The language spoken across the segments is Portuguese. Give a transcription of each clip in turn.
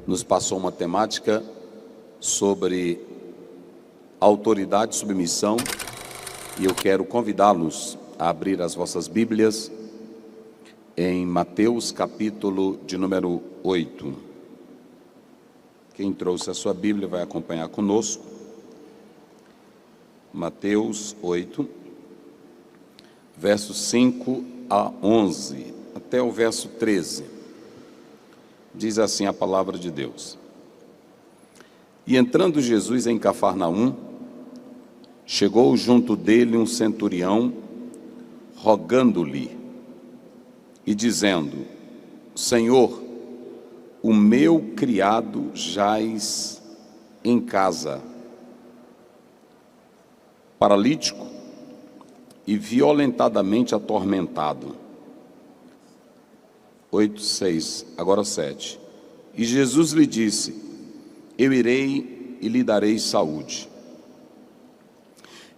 nos passou uma temática sobre autoridade e submissão, e eu quero convidá-los a abrir as vossas Bíblias em Mateus capítulo de número 8. Quem trouxe a sua Bíblia vai acompanhar conosco. Mateus 8, versos 5 a 11, até o verso 13. Diz assim a palavra de Deus: E entrando Jesus em Cafarnaum, chegou junto dele um centurião, rogando-lhe e dizendo: Senhor, o meu criado jaz em casa, paralítico e violentadamente atormentado. 8:6, agora 7. E Jesus lhe disse: Eu irei e lhe darei saúde.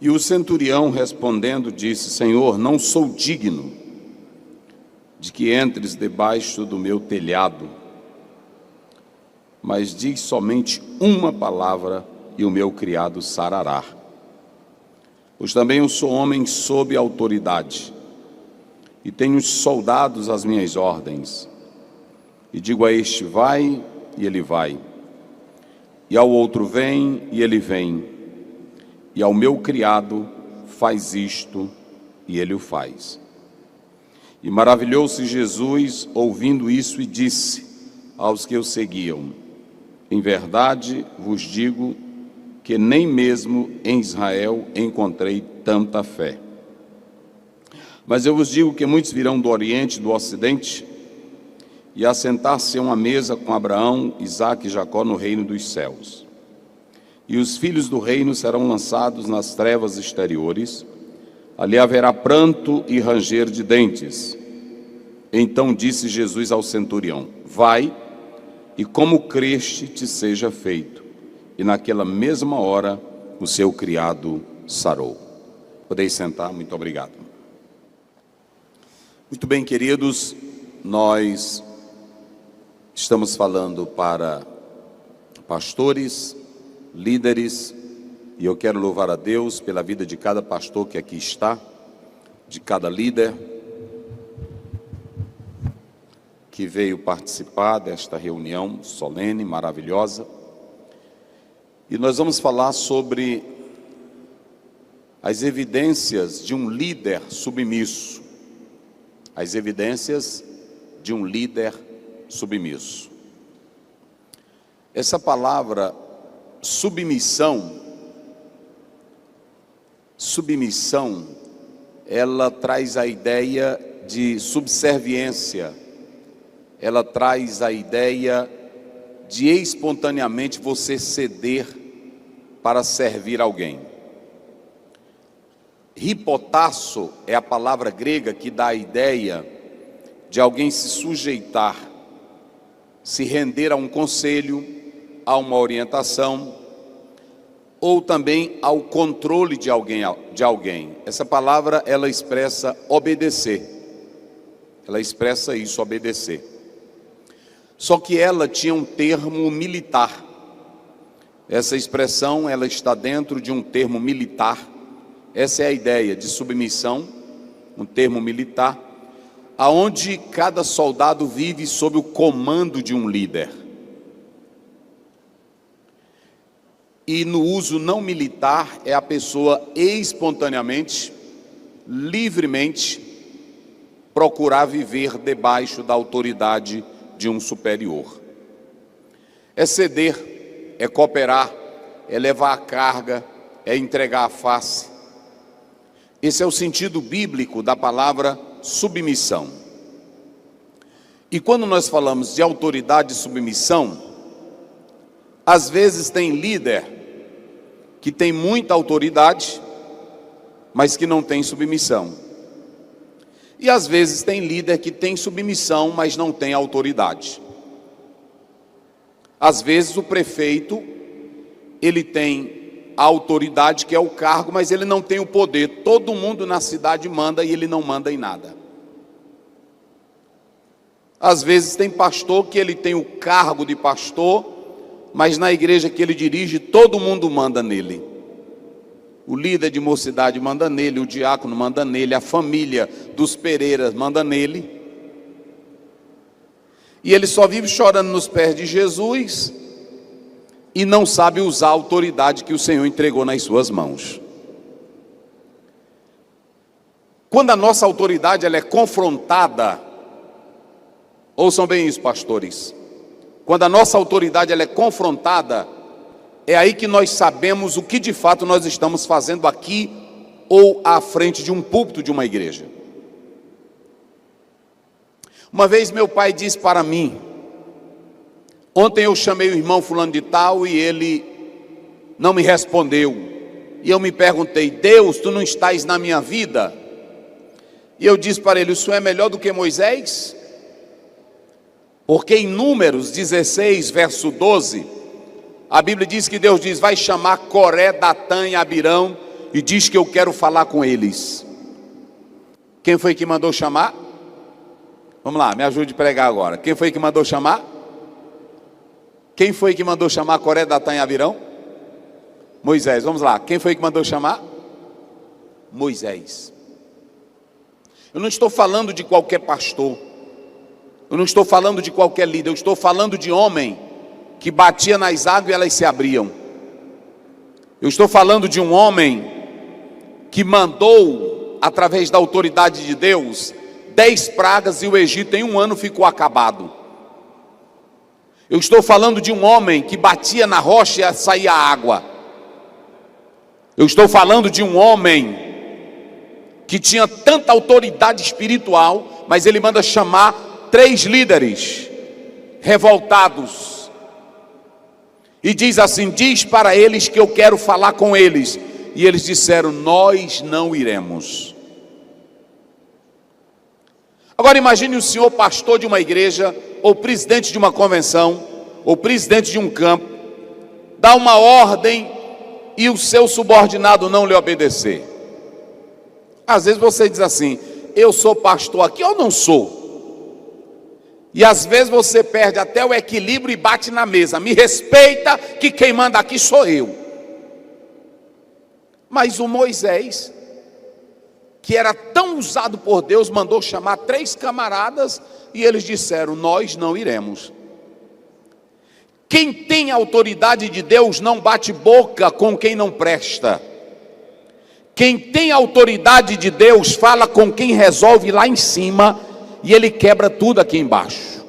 E o centurião respondendo disse: Senhor, não sou digno de que entres debaixo do meu telhado, mas diz somente uma palavra e o meu criado sarará. Pois também eu sou homem sob autoridade, e tenho os soldados às minhas ordens. E digo a este: vai, e ele vai. E ao outro: vem, e ele vem. E ao meu criado: faz isto, e ele o faz. E maravilhou-se Jesus ouvindo isso e disse aos que o seguiam: Em verdade vos digo que nem mesmo em Israel encontrei tanta fé. Mas eu vos digo que muitos virão do Oriente e do Ocidente e assentar-se a uma mesa com Abraão, Isaque e Jacó no reino dos céus. E os filhos do reino serão lançados nas trevas exteriores, ali haverá pranto e ranger de dentes. Então disse Jesus ao centurião: Vai, e como creste te seja feito. E naquela mesma hora o seu criado sarou. Podeis sentar, muito obrigado. Muito bem, queridos, nós estamos falando para pastores, líderes, e eu quero louvar a Deus pela vida de cada pastor que aqui está, de cada líder que veio participar desta reunião solene, maravilhosa. E nós vamos falar sobre as evidências de um líder submisso. As evidências de um líder submisso. Essa palavra submissão, ela traz a ideia de subserviência, ela traz a ideia de espontaneamente você ceder para servir alguém. Hipotasso é a palavra grega que dá a ideia de alguém se sujeitar, se render a um conselho, a uma orientação, ou também ao controle de alguém. Essa palavra, ela expressa obedecer. Ela expressa isso, obedecer. Só que ela tinha um termo militar. Essa expressão, ela está dentro de um termo militar. Essa é a ideia de submissão, um termo militar, aonde cada soldado vive sob o comando de um líder. E no uso não militar é a pessoa espontaneamente, livremente, procurar viver debaixo da autoridade de um superior. É ceder, é cooperar, é levar a carga, é entregar a face. Esse é o sentido bíblico da palavra submissão. E quando nós falamos de autoridade e submissão, às vezes tem líder que tem muita autoridade, mas que não tem submissão. E às vezes tem líder que tem submissão, mas não tem autoridade. Às vezes o prefeito, ele tem a autoridade, que é o cargo, mas ele não tem o poder. Todo mundo na cidade manda e ele não manda em nada. Às vezes tem pastor que ele tem o cargo de pastor, mas na igreja que ele dirige, todo mundo manda nele. O líder de mocidade manda nele, o diácono manda nele, a família dos Pereiras manda nele. E ele só vive chorando nos pés de Jesus e não sabe usar a autoridade que o Senhor entregou nas suas mãos. Quando a nossa autoridade ela é confrontada, ouçam bem isso, pastores. Quando a nossa autoridade ela é confrontada, é aí que nós sabemos o que de fato nós estamos fazendo aqui ou à frente de um púlpito de uma igreja. Uma vez meu pai disse para mim, ontem eu chamei o irmão fulano de tal e ele não me respondeu. E eu me perguntei, Deus, tu não estás na minha vida? E eu disse para ele, o senhor é melhor do que Moisés? Porque em Números 16, verso 12, a Bíblia diz que Deus diz, vai chamar Coré, Datã e Abirão, e diz que eu quero falar com eles. Quem foi que mandou chamar? Vamos lá, me ajude a pregar agora. Quem foi que mandou chamar? Quem foi que mandou chamar Coré, Datã e Abirão? Moisés, vamos lá. Quem foi que mandou chamar? Moisés. Eu não estou falando de qualquer pastor. Eu não estou falando de qualquer líder. Eu estou falando de homem que batia nas águas e elas se abriam. Eu estou falando de um homem que mandou, através da autoridade de Deus, 10 pragas e o Egito em 1 ano ficou acabado. Eu estou falando de um homem que batia na rocha e saía água. Eu estou falando de um homem que tinha tanta autoridade espiritual, mas ele manda chamar 3 líderes revoltados. E diz assim, diz para eles que eu quero falar com eles. E eles disseram, nós não iremos. Agora imagine o senhor pastor de uma igreja, ou presidente de uma convenção, ou presidente de um campo, dá uma ordem e o seu subordinado não lhe obedecer. Às vezes você diz assim, eu sou pastor aqui ou não sou? E às vezes você perde até o equilíbrio e bate na mesa, me respeita que quem manda aqui sou eu. Mas o Moisés, que era tão usado por Deus, mandou chamar 3 camaradas e eles disseram, nós não iremos. Quem tem autoridade de Deus não bate boca com quem não presta. Quem tem autoridade de Deus fala com quem resolve lá em cima e ele quebra tudo aqui embaixo.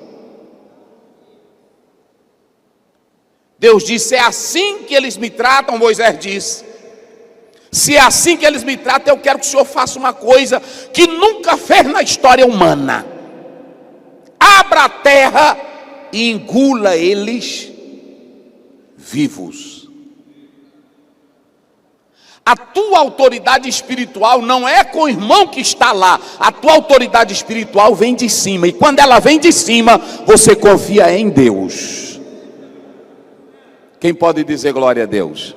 Deus disse, é assim que eles me tratam, Moisés disse. Se é assim que eles me tratam, eu quero que o Senhor faça uma coisa que nunca fez na história humana. Abra a terra e engula eles vivos. A tua autoridade espiritual não é com o irmão que está lá. A tua autoridade espiritual vem de cima. E quando ela vem de cima, você confia em Deus. Quem pode dizer glória a Deus?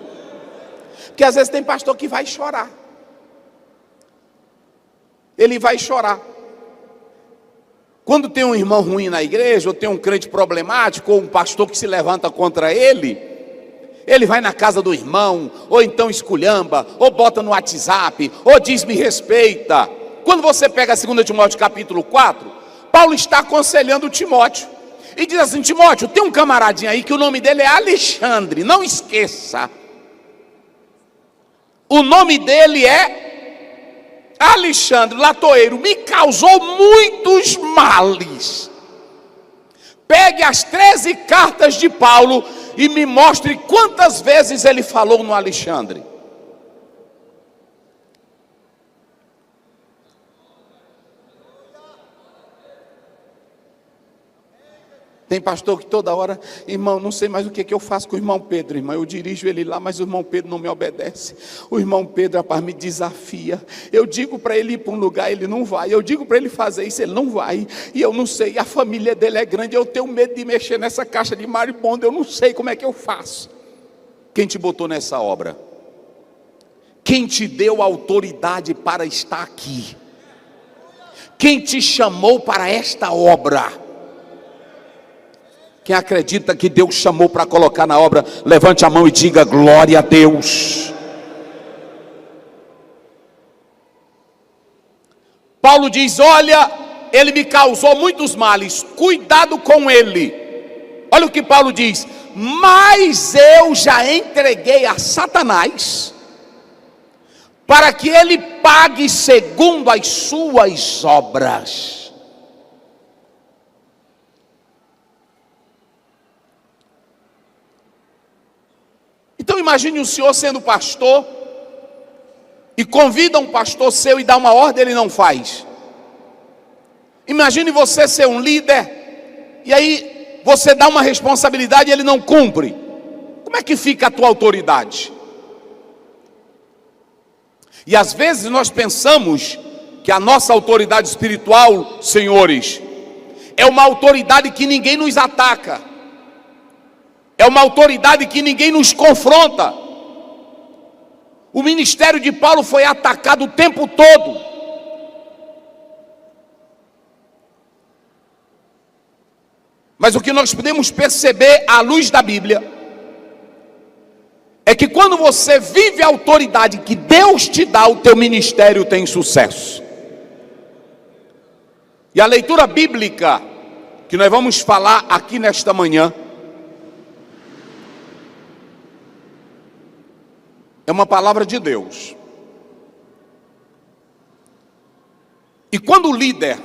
Porque às vezes tem pastor que vai chorar. Ele vai chorar. Quando tem um irmão ruim na igreja, ou tem um crente problemático, ou um pastor que se levanta contra ele, ele vai na casa do irmão, ou então esculhamba, ou bota no WhatsApp, ou diz me respeita. Quando você pega 2 Timóteo capítulo 4, Paulo está aconselhando Timóteo. E diz assim, Timóteo, tem um camaradinho aí que o nome dele é Alexandre, não esqueça. O nome dele é Alexandre, latoeiro, me causou muitos males. Pegue as 13 cartas de Paulo e me mostre quantas vezes ele falou no Alexandre. Tem pastor que toda hora, irmão, não sei mais o que eu faço com o irmão Pedro, irmão. Eu dirijo ele lá, mas o irmão Pedro não me obedece. O irmão Pedro, rapaz, me desafia. Eu digo para ele ir para um lugar, ele não vai. Eu digo para ele fazer isso, ele não vai. E eu não sei, a família dele é grande, eu tenho medo de mexer nessa caixa de maribondo, eu não sei como é que eu faço. Quem te botou nessa obra? Quem te deu autoridade para estar aqui? Quem te chamou para esta obra? Quem acredita que Deus chamou para colocar na obra, levante a mão e diga glória a Deus. Paulo diz: olha, ele me causou muitos males, cuidado com ele. Olha o que Paulo diz: mas eu já entreguei a Satanás, para que ele pague segundo as suas obras. Então imagine o senhor sendo pastor, e convida um pastor seu e dá uma ordem, ele não faz. Imagine você ser um líder, e aí você dá uma responsabilidade e ele não cumpre. Como é que fica a tua autoridade? E às vezes nós pensamos que a nossa autoridade espiritual, senhores, é uma autoridade que ninguém nos ataca, é uma autoridade que ninguém nos confronta. O ministério de Paulo foi atacado o tempo todo. Mas o que nós podemos perceber à luz da Bíblia é que quando você vive a autoridade que Deus te dá, o teu ministério tem sucesso. E a leitura bíblica que nós vamos falar aqui nesta manhã é uma palavra de Deus. E quando o líder,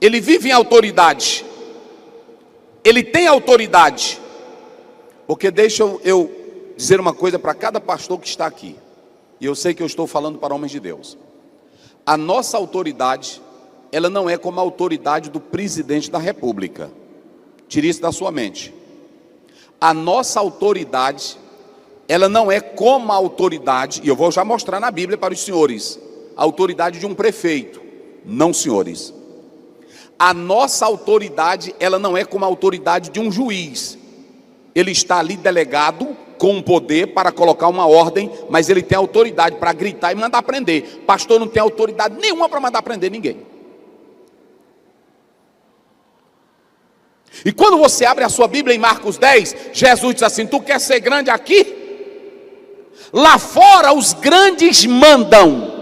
ele vive em autoridade, ele tem autoridade, porque deixa eu dizer uma coisa para cada pastor que está aqui, e eu sei que eu estou falando para homens de Deus. A nossa autoridade, ela não é como a autoridade do presidente da república. Tire isso da sua mente. A nossa autoridade, ela não é como a autoridade, e eu vou já mostrar na Bíblia para os senhores, a autoridade de um prefeito. Não, senhores. A nossa autoridade, ela não é como a autoridade de um juiz. Ele está ali delegado com um poder para colocar uma ordem, mas ele tem autoridade para gritar e mandar prender. Pastor não tem autoridade nenhuma para mandar prender ninguém. E quando você abre a sua Bíblia em Marcos 10, Jesus diz assim: tu quer ser grande aqui? Lá fora os grandes mandam,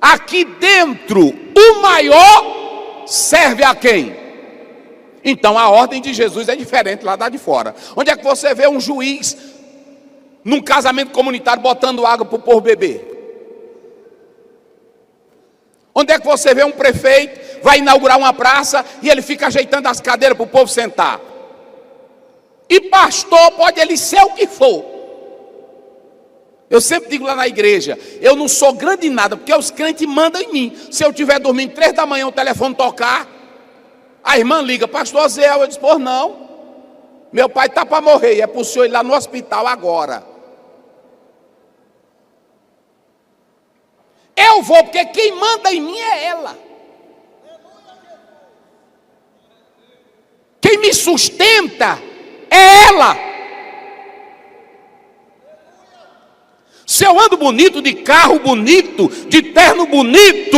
aqui dentro o maior serve a quem? Então a ordem de Jesus é diferente lá de fora. Onde é que você vê um juiz num casamento comunitário botando água para o povo beber? Onde é que você vê um prefeito vai inaugurar uma praça e ele fica ajeitando as cadeiras para o povo sentar? E pastor pode ele ser o que for. Eu sempre digo lá na igreja, eu não sou grande em nada, porque os crentes mandam em mim. Se eu estiver dormindo 3 da manhã, o telefone tocar, a irmã liga: pastor Zé, eu disse: por não, meu pai está para morrer, e é para o senhor ir lá no hospital agora. Eu vou, porque quem manda em mim é ela. Quem me sustenta é ela. Se eu ando bonito, de carro bonito, de terno bonito,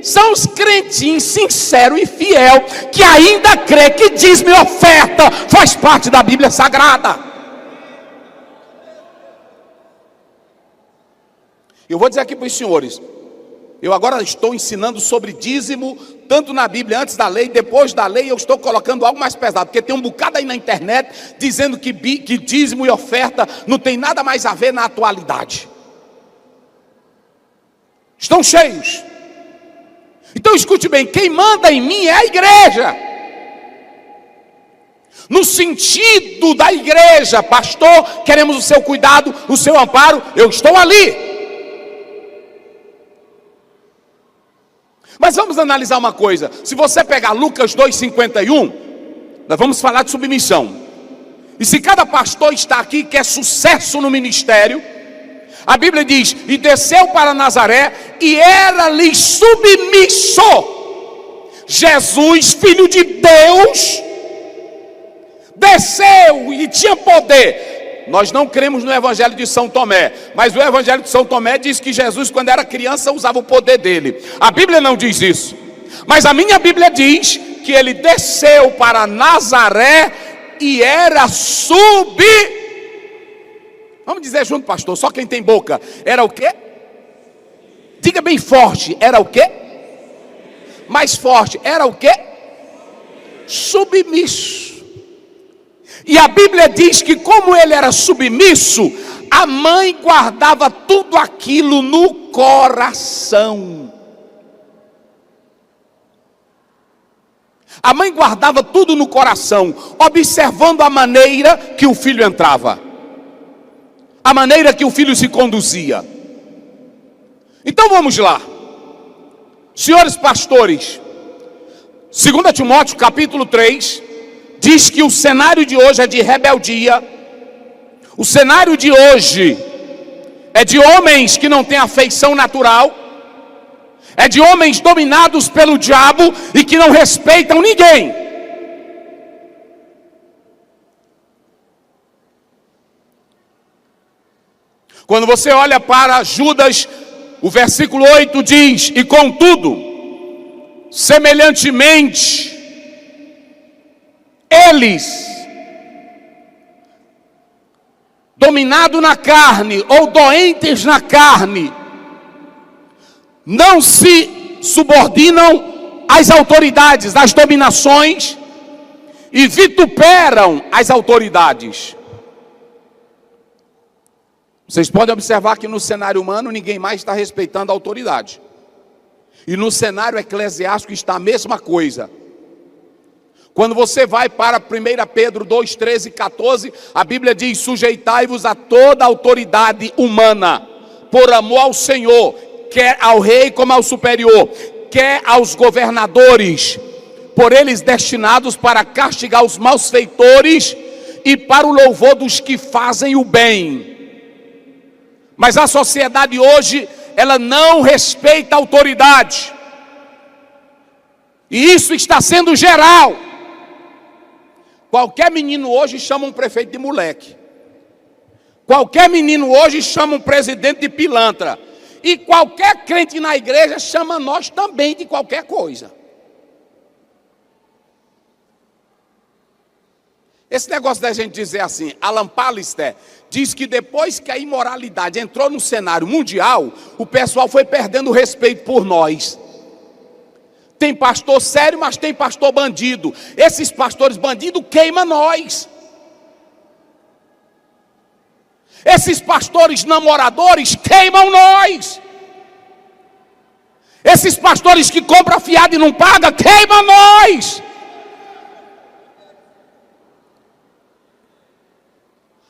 são os crentinhos sinceros e fiel que ainda crê que dízimo e oferta faz parte da Bíblia Sagrada. Eu vou dizer aqui para os senhores, eu agora estou ensinando sobre dízimo, tanto na Bíblia, antes da lei, depois da lei, eu estou colocando algo mais pesado, porque tem um bocado aí na internet, dizendo que dízimo e oferta não tem nada mais a ver na atualidade. Estão cheios. Então escute bem, quem manda em mim é a igreja. No sentido da igreja: pastor, queremos o seu cuidado, o seu amparo, eu estou ali. Mas vamos analisar uma coisa. Se você pegar Lucas 2,51, nós vamos falar de submissão. E se cada pastor está aqui e quer sucesso no ministério, a Bíblia diz: e desceu para Nazaré e era-lhe submisso. Jesus, filho de Deus, desceu e tinha poder. Nós não cremos no Evangelho de São Tomé, mas o Evangelho de São Tomé diz que Jesus, quando era criança, usava o poder dele. A Bíblia não diz isso, mas a minha Bíblia diz que ele desceu para Nazaré e era Vamos dizer junto, pastor, só quem tem boca. Era o quê? Diga bem forte, era o quê? Mais forte, era o quê? Submisso. E a Bíblia diz que como ele era submisso, a mãe guardava tudo aquilo no coração. A mãe guardava tudo no coração, observando a maneira que o filho entrava, a maneira que o filho se conduzia. Então vamos lá, senhores pastores, 2 Timóteo capítulo 3, diz que o cenário de hoje é de rebeldia, o cenário de hoje é de homens que não têm afeição natural, é de homens dominados pelo diabo e que não respeitam ninguém. Quando você olha para Judas, o versículo 8 diz: e contudo, semelhantemente, eles, dominados na carne ou doentes na carne, não se subordinam às autoridades, às dominações, e vituperam as autoridades. Vocês podem observar que no cenário humano ninguém mais está respeitando a autoridade. E no cenário eclesiástico está a mesma coisa. Quando você vai para 1 Pedro 2, 13 e 14, a Bíblia diz: sujeitai-vos a toda a autoridade humana, por amor ao Senhor, quer ao rei como ao superior, quer aos governadores, por eles destinados para castigar os malfeitores e para o louvor dos que fazem o bem. Mas a sociedade hoje, ela não respeita a autoridade. E isso está sendo geral. Qualquer menino hoje chama um prefeito de moleque. Qualquer menino hoje chama um presidente de pilantra. E qualquer crente na igreja chama nós também de qualquer coisa. Esse negócio da gente dizer assim, Alan Pallister diz que depois que a imoralidade entrou no cenário mundial, o pessoal foi perdendo o respeito por nós. Tem pastor sério, mas tem pastor bandido. Esses pastores bandidos queimam nós. Esses pastores namoradores queimam nós. Esses pastores que compram fiado e não pagam, queimam nós.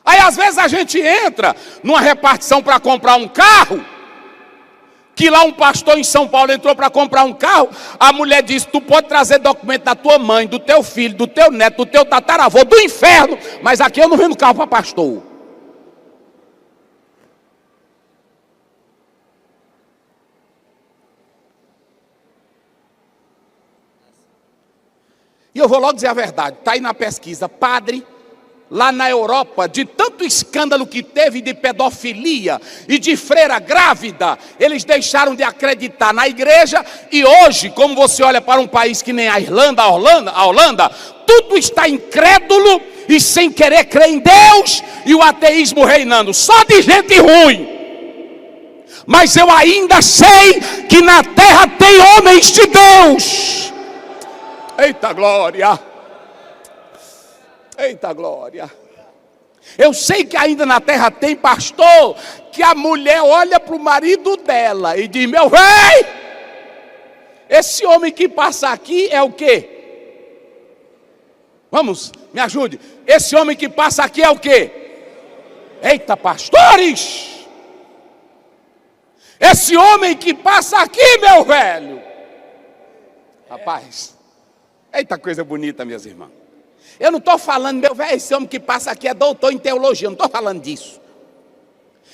Aí às vezes a gente entra numa repartição para comprar um carro, que lá um pastor em São Paulo entrou para comprar um carro, a mulher disse: tu pode trazer documento da tua mãe, do teu filho, do teu neto, do teu tataravô, do inferno, mas aqui eu não vendo carro para pastor. E eu vou logo dizer a verdade, está aí na pesquisa, padre, lá na Europa, de tanto escândalo que teve de pedofilia e de freira grávida, eles deixaram de acreditar na igreja. E hoje, como você olha para um país que nem a Holanda, tudo está incrédulo e sem querer crer em Deus, e o ateísmo reinando, só de gente ruim. Mas eu ainda sei que na terra tem homens de Deus. Eita glória! Eita glória! Eu sei que ainda na terra tem pastor que a mulher olha para o marido dela e diz: meu rei, esse homem que passa aqui é o quê? Vamos, me ajude. Esse homem que passa aqui é o quê? Eita, pastores! Esse homem que passa aqui, meu velho. Rapaz, eita coisa bonita, minhas irmãs. Eu não estou falando, meu velho, esse homem que passa aqui é doutor em teologia, eu não estou falando disso.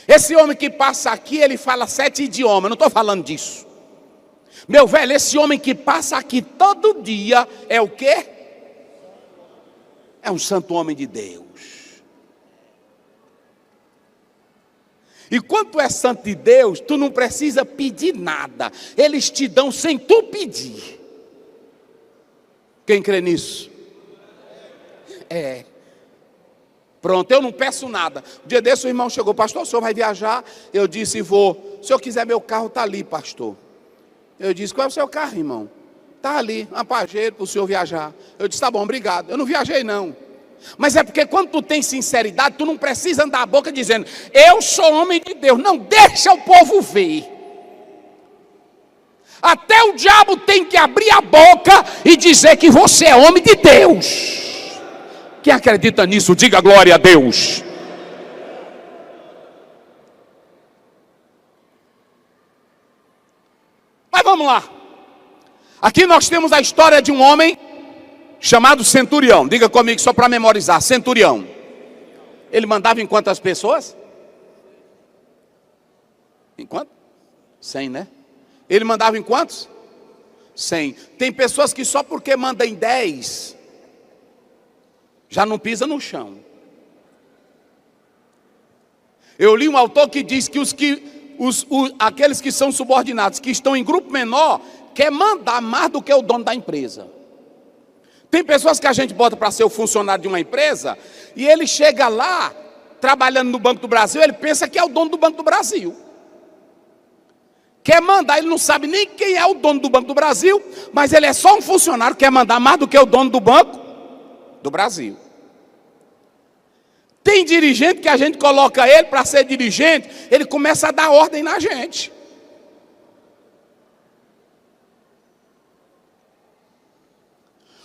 Esse homem que passa aqui, ele fala 7 idiomas, eu não estou falando disso. Meu velho, esse homem que passa aqui todo dia é o quê? É um santo homem de Deus. E quando tu é santo de Deus, tu não precisa pedir nada. Eles te dão sem tu pedir. Quem crê nisso? Pronto, eu não peço nada. Um dia desse o irmão chegou: pastor, o senhor vai viajar? Eu disse: vou. Se o senhor quiser, meu carro está ali, pastor. Eu disse: qual é o seu carro, irmão? Está ali, uma Pajero para o senhor viajar. Eu disse: tá bom, obrigado. Eu não viajei não. Mas é porque quando tu tem sinceridade, tu não precisa andar a boca dizendo: eu sou homem de Deus. Não, deixa o povo ver. Até o diabo tem que abrir a boca e dizer que você é homem de Deus. Quem acredita nisso, diga glória a Deus. Mas vamos lá. Aqui nós temos a história de um homem chamado Centurião. Diga comigo só para memorizar: Centurião. Ele mandava em quantas pessoas? Em quanto? 100, né? Ele mandava em quantos? 100. Tem pessoas que só porque mandam em 10 já não pisa no chão. Eu li um autor que diz que aqueles que são subordinados, que estão em grupo menor, quer mandar mais do que o dono da empresa. Tem pessoas que a gente bota para ser o funcionário de uma empresa, e ele chega lá, trabalhando no Banco do Brasil, ele pensa que é o dono do Banco do Brasil. Quer mandar, ele não sabe nem quem é o dono do Banco do Brasil, mas ele é só um funcionário, quer mandar mais do que o dono do Banco do Brasil. Tem dirigente que a gente coloca ele para ser dirigente, ele começa a dar ordem na gente.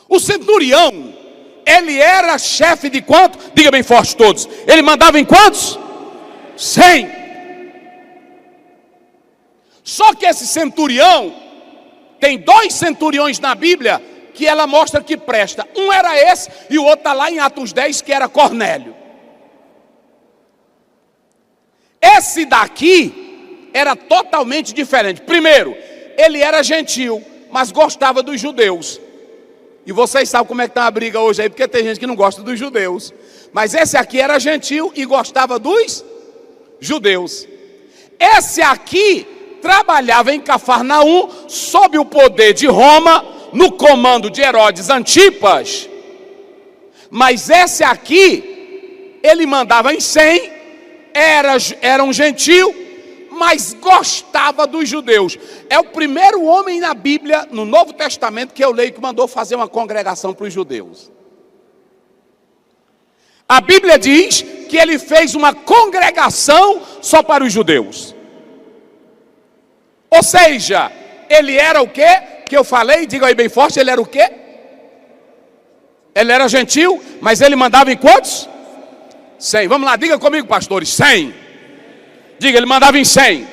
O centurião, ele era chefe de quanto? Diga bem forte todos. Ele mandava em quantos? 100. Só que esse centurião, tem 2 centuriões na Bíblia que ela mostra que presta. Um era esse e o outro está lá em Atos 10, que era Cornélio. Esse daqui era totalmente diferente. Primeiro, ele era gentil, mas gostava dos judeus. E vocês sabem como é que está a briga hoje aí, porque tem gente que não gosta dos judeus. Mas esse aqui era gentil e gostava dos judeus. Esse aqui trabalhava em Cafarnaum, sob o poder de Roma, no comando de Herodes Antipas. Mas esse aqui, ele mandava em 100, era um gentil, mas gostava dos judeus. É o primeiro homem na Bíblia, no Novo Testamento, que eu leio, que mandou fazer uma congregação para os judeus. A Bíblia diz que ele fez uma congregação só para os judeus. Ou seja, ele era o quê? Que eu falei, diga aí bem forte, ele era o quê? Ele era gentil, mas ele mandava em quantos? 100. Vamos lá, diga comigo, pastores, 100. Diga, ele mandava em 100.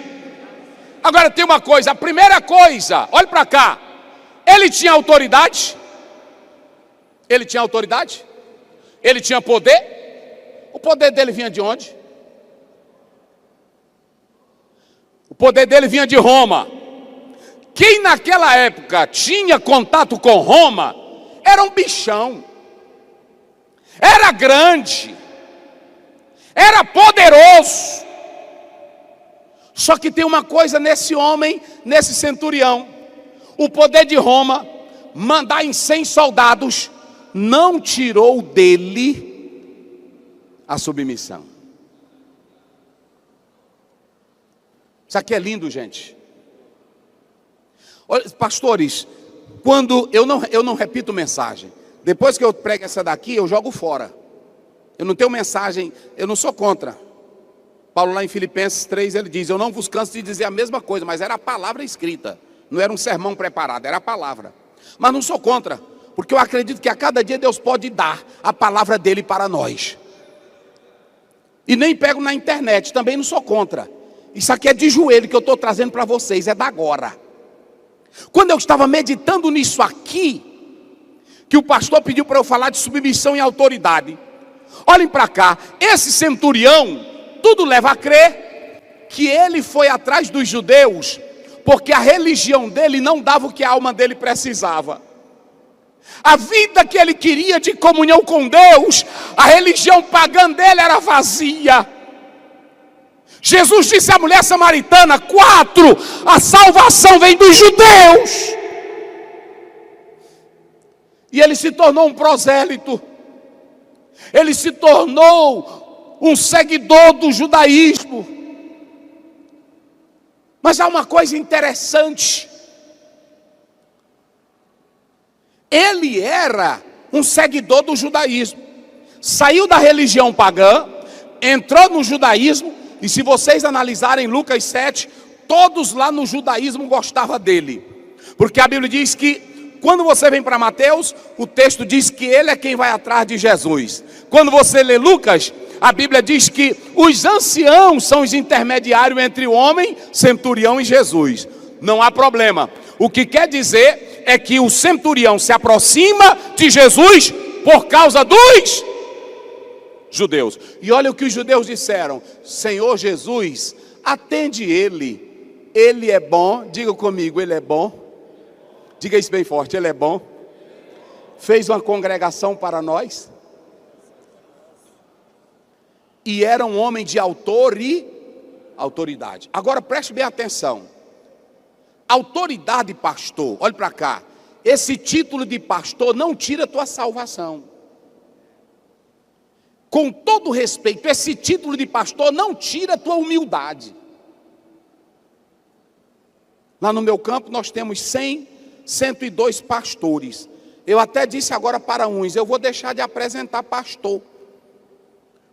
Agora tem uma coisa, a primeira coisa, olhe para cá. Ele tinha autoridade? Ele tinha autoridade? Ele tinha poder? O poder dele vinha de onde? O poder dele vinha de Roma. Quem naquela época tinha contato com Roma era um bichão. Era grande. Era poderoso. Só que tem uma coisa nesse homem, nesse centurião. O poder de Roma, mandar em 100 soldados, não tirou dele a submissão. Isso aqui é lindo, gente. Olha, pastores, quando eu não repito mensagem. Depois que eu prego essa daqui, eu jogo fora. Eu não tenho mensagem, eu não sou contra. Paulo lá em Filipenses 3, ele diz: eu não vos canso de dizer a mesma coisa, mas era a palavra escrita. Não era um sermão preparado, era a palavra. Mas não sou contra, porque eu acredito que a cada dia Deus pode dar a palavra dele para nós. E nem pego na internet, também não sou contra. Isso aqui é de joelho que eu estou trazendo para vocês, é da agora. Quando eu estava meditando nisso aqui, que o pastor pediu para eu falar de submissão e autoridade. Olhem para cá, esse centurião, tudo leva a crer que ele foi atrás dos judeus, porque a religião dele não dava o que a alma dele precisava. A vida que ele queria de comunhão com Deus, a religião pagã dele era vazia. Jesus disse à mulher samaritana: 4, a salvação vem dos judeus. E ele se tornou um prosélito. Ele se tornou um seguidor do judaísmo. Mas há uma coisa interessante. Ele era um seguidor do judaísmo. Saiu da religião pagã, entrou no judaísmo. E se vocês analisarem Lucas 7, todos lá no judaísmo gostavam dele. Porque a Bíblia diz que, quando você vem para Mateus, o texto diz que ele é quem vai atrás de Jesus. Quando você lê Lucas, a Bíblia diz que os anciãos são os intermediários entre o homem, centurião e Jesus. Não há problema. O que quer dizer é que o centurião se aproxima de Jesus por causa dos judeus. E olha o que os judeus disseram: Senhor Jesus, atende ele. Ele é bom. Diga comigo, ele é bom. Diga isso bem forte, ele é bom. Fez uma congregação para nós. E era um homem de autoridade. Agora preste bem atenção. Autoridade, pastor, olhe para cá. Esse título de pastor não tira a tua salvação. Com todo respeito, esse título de pastor não tira a tua humildade. Lá no meu campo nós temos 102 pastores. Eu até disse agora para uns, eu vou deixar de apresentar pastor.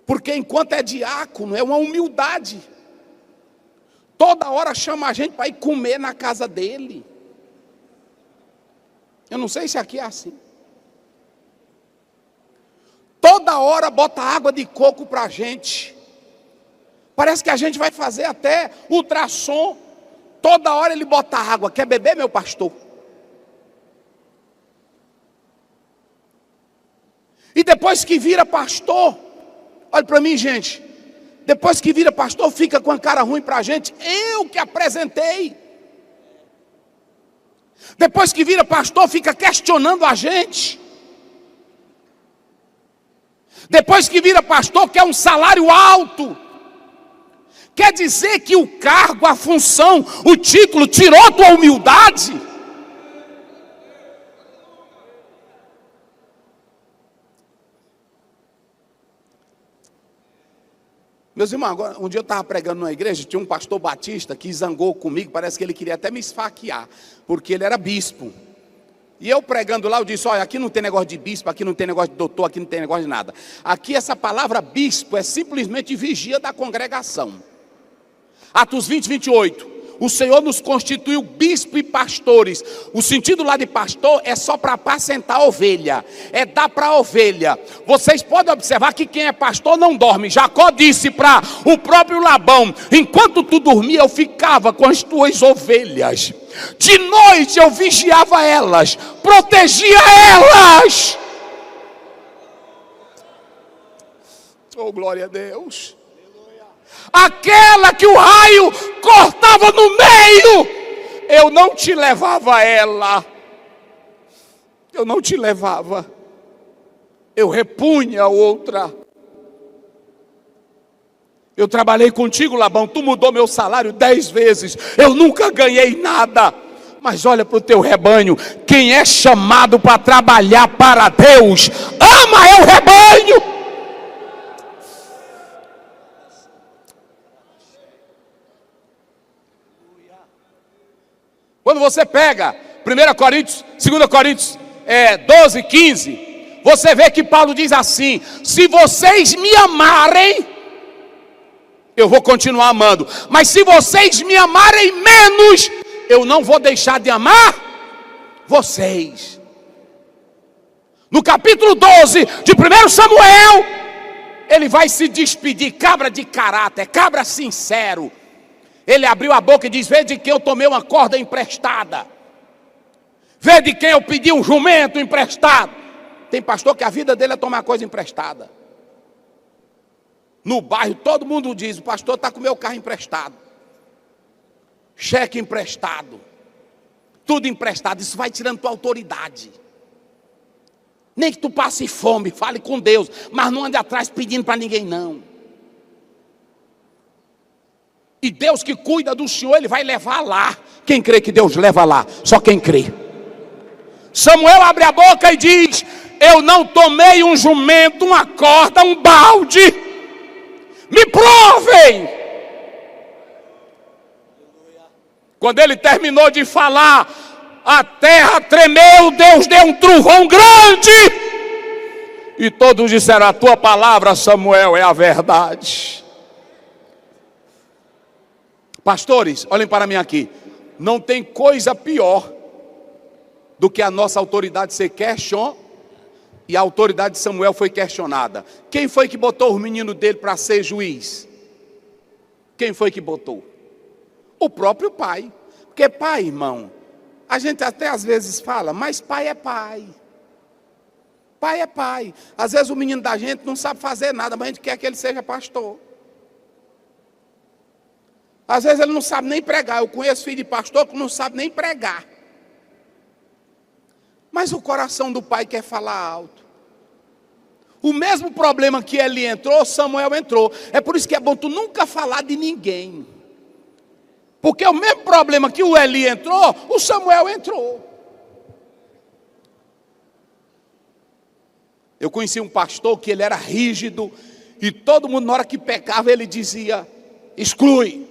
Porque enquanto é diácono, é uma humildade. Toda hora chama a gente para ir comer na casa dele. Eu não sei se aqui é assim. Toda hora bota água de coco para a gente. Parece que a gente vai fazer até ultrassom. Toda hora ele bota água. Quer beber, meu pastor? E depois que vira pastor, olha para mim, gente. Depois que vira pastor, fica com a cara ruim para a gente. Eu que apresentei. Depois que vira pastor, fica questionando a gente. Depois que vira pastor, quer um salário alto. Quer dizer que o cargo, a função, o título tirou a tua humildade? Meus irmãos, agora, um dia eu estava pregando numa igreja, tinha um pastor batista que zangou comigo, parece que ele queria até me esfaquear, porque ele era bispo. E eu pregando lá, eu disse, olha, aqui não tem negócio de bispo, aqui não tem negócio de doutor, aqui não tem negócio de nada. Aqui essa palavra bispo é simplesmente vigia da congregação. Atos 20, 28. O Senhor nos constituiu bispo e pastores. O sentido lá de pastor é só para apacentar a ovelha. É dar para a ovelha. Vocês podem observar que quem é pastor não dorme. Jacó disse para o próprio Labão: enquanto tu dormia, eu ficava com as tuas ovelhas. De noite eu vigiava elas, protegia elas. Oh, glória a Deus. Aquela que o raio cortava no meio, eu não te levava a ela. Eu não te levava. Eu repunha a outra. Eu trabalhei contigo, Labão, tu mudou meu salário 10 vezes. Eu nunca ganhei nada. Mas olha para o teu rebanho. Quem é chamado para trabalhar para Deus, ama é o rebanho. Quando você pega 1 Coríntios, 2 Coríntios 12, 15, você vê que Paulo diz assim: se vocês me amarem, eu vou continuar amando. Mas se vocês me amarem menos, eu não vou deixar de amar vocês. No capítulo 12 de 1 Samuel, ele vai se despedir, cabra de caráter, cabra sincero. Ele abriu a boca e diz: vê de quem eu tomei uma corda emprestada. Vê de quem eu pedi um jumento emprestado. Tem pastor que a vida dele é tomar coisa emprestada. No bairro todo mundo diz: o pastor está com o meu carro emprestado. Cheque emprestado. Tudo emprestado. Isso vai tirando tua autoridade. Nem que tu passe fome, fale com Deus, mas não ande atrás pedindo para ninguém não. E Deus que cuida do Senhor, Ele vai levar lá. Quem crê que Deus leva lá? Só quem crê. Samuel abre a boca e diz: eu não tomei um jumento, uma corda, um balde. Me provem. Quando ele terminou de falar, a terra tremeu, Deus deu um trovão grande. E todos disseram: a tua palavra, Samuel, é a verdade. Pastores, olhem para mim aqui. Não tem coisa pior do que a nossa autoridade ser questionada. E a autoridade de Samuel foi questionada. Quem foi que botou os meninos dele para ser juiz? Quem foi que botou? O próprio pai. Porque pai, irmão, a gente até às vezes fala, mas pai é pai. Pai é pai. Às vezes o menino da gente não sabe fazer nada, mas a gente quer que ele seja pastor. Às vezes ele não sabe nem pregar. Eu conheço filho de pastor que não sabe nem pregar. Mas o coração do pai quer falar alto. O mesmo problema que Eli entrou, Samuel entrou. É por isso que é bom tu nunca falar de ninguém. Porque o mesmo problema que o Eli entrou, o Samuel entrou. Eu conheci um pastor que ele era rígido. E todo mundo, na hora que pecava, ele dizia: exclui.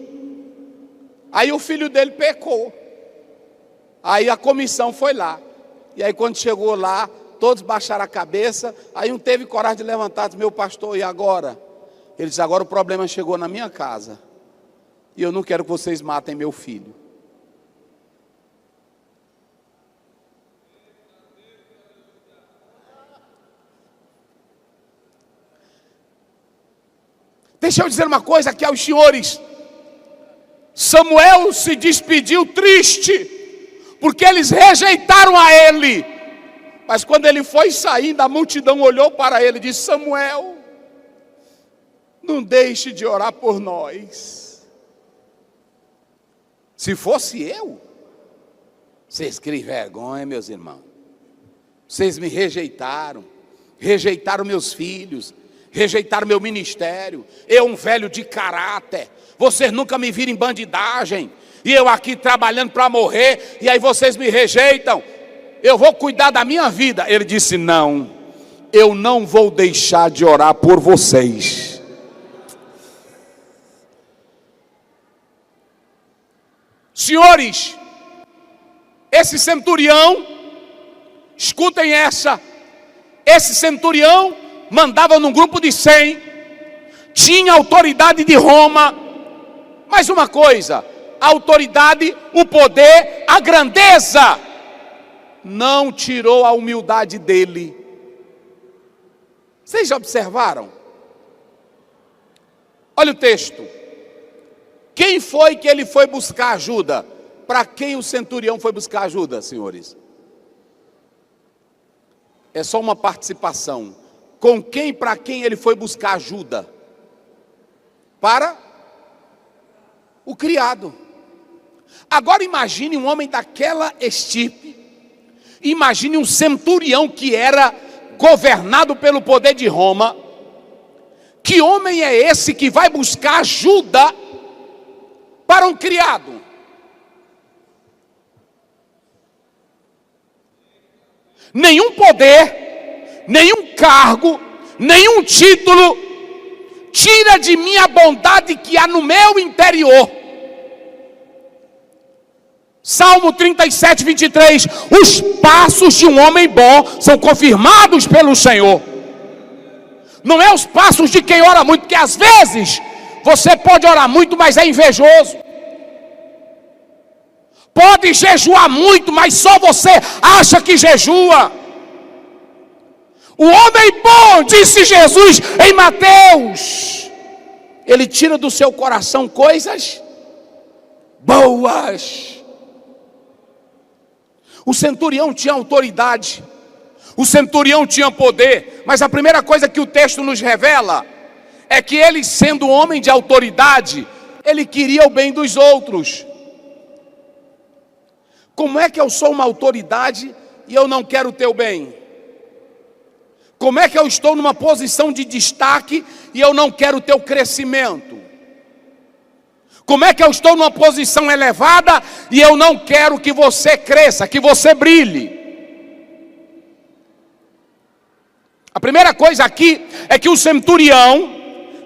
Aí o filho dele pecou. Aí a comissão foi lá. E aí quando chegou lá, todos baixaram a cabeça. Aí um teve coragem de levantar e disse: meu pastor, e agora? Ele disse: agora o problema chegou na minha casa. E eu não quero que vocês matem meu filho. Deixa eu dizer uma coisa aqui aos senhores. Samuel se despediu triste, porque eles rejeitaram a ele. Mas quando ele foi saindo, a multidão olhou para ele e disse: Samuel, não deixe de orar por nós. Se fosse eu, vocês criem vergonha, meus irmãos. Vocês me rejeitaram, rejeitaram meus filhos, rejeitaram meu ministério. Eu, um velho de caráter, vocês nunca me viram em bandidagem, e eu aqui trabalhando para morrer, e aí vocês me rejeitam. Eu vou cuidar da minha vida. Ele disse: não, eu não vou deixar de orar por vocês. Senhores, esse centurião, escutem essa, esse centurião mandava num grupo de 100, tinha autoridade de Roma. Mais uma coisa, a autoridade, o poder, a grandeza, não tirou a humildade dele. Vocês já observaram? Olha o texto. Quem foi que ele foi buscar ajuda? Para quem o centurião foi buscar ajuda, senhores? É só uma participação. Com quem, para quem ele foi buscar ajuda? Para o criado. Agora imagine um homem daquela estirpe. Imagine um centurião que era governado pelo poder de Roma. Que homem é esse que vai buscar ajuda para um criado? Nenhum poder, nenhum cargo, nenhum título tira de mim a bondade que há no meu interior. Salmo 37, 23. Os passos de um homem bom são confirmados pelo Senhor. Não é os passos de quem ora muito, porque às vezes você pode orar muito, mas é invejoso. Pode jejuar muito, mas só você acha que jejua. O homem bom, disse Jesus em Mateus, ele tira do seu coração coisas boas. O centurião tinha autoridade, o centurião tinha poder, mas a primeira coisa que o texto nos revela é que ele, sendo homem de autoridade, ele queria o bem dos outros. Como é que eu sou uma autoridade e eu não quero o teu bem? Como é que eu estou numa posição de destaque e eu não quero o teu crescimento? Como é que eu estou numa posição elevada e eu não quero que você cresça, que você brilhe? A primeira coisa aqui é que o centurião,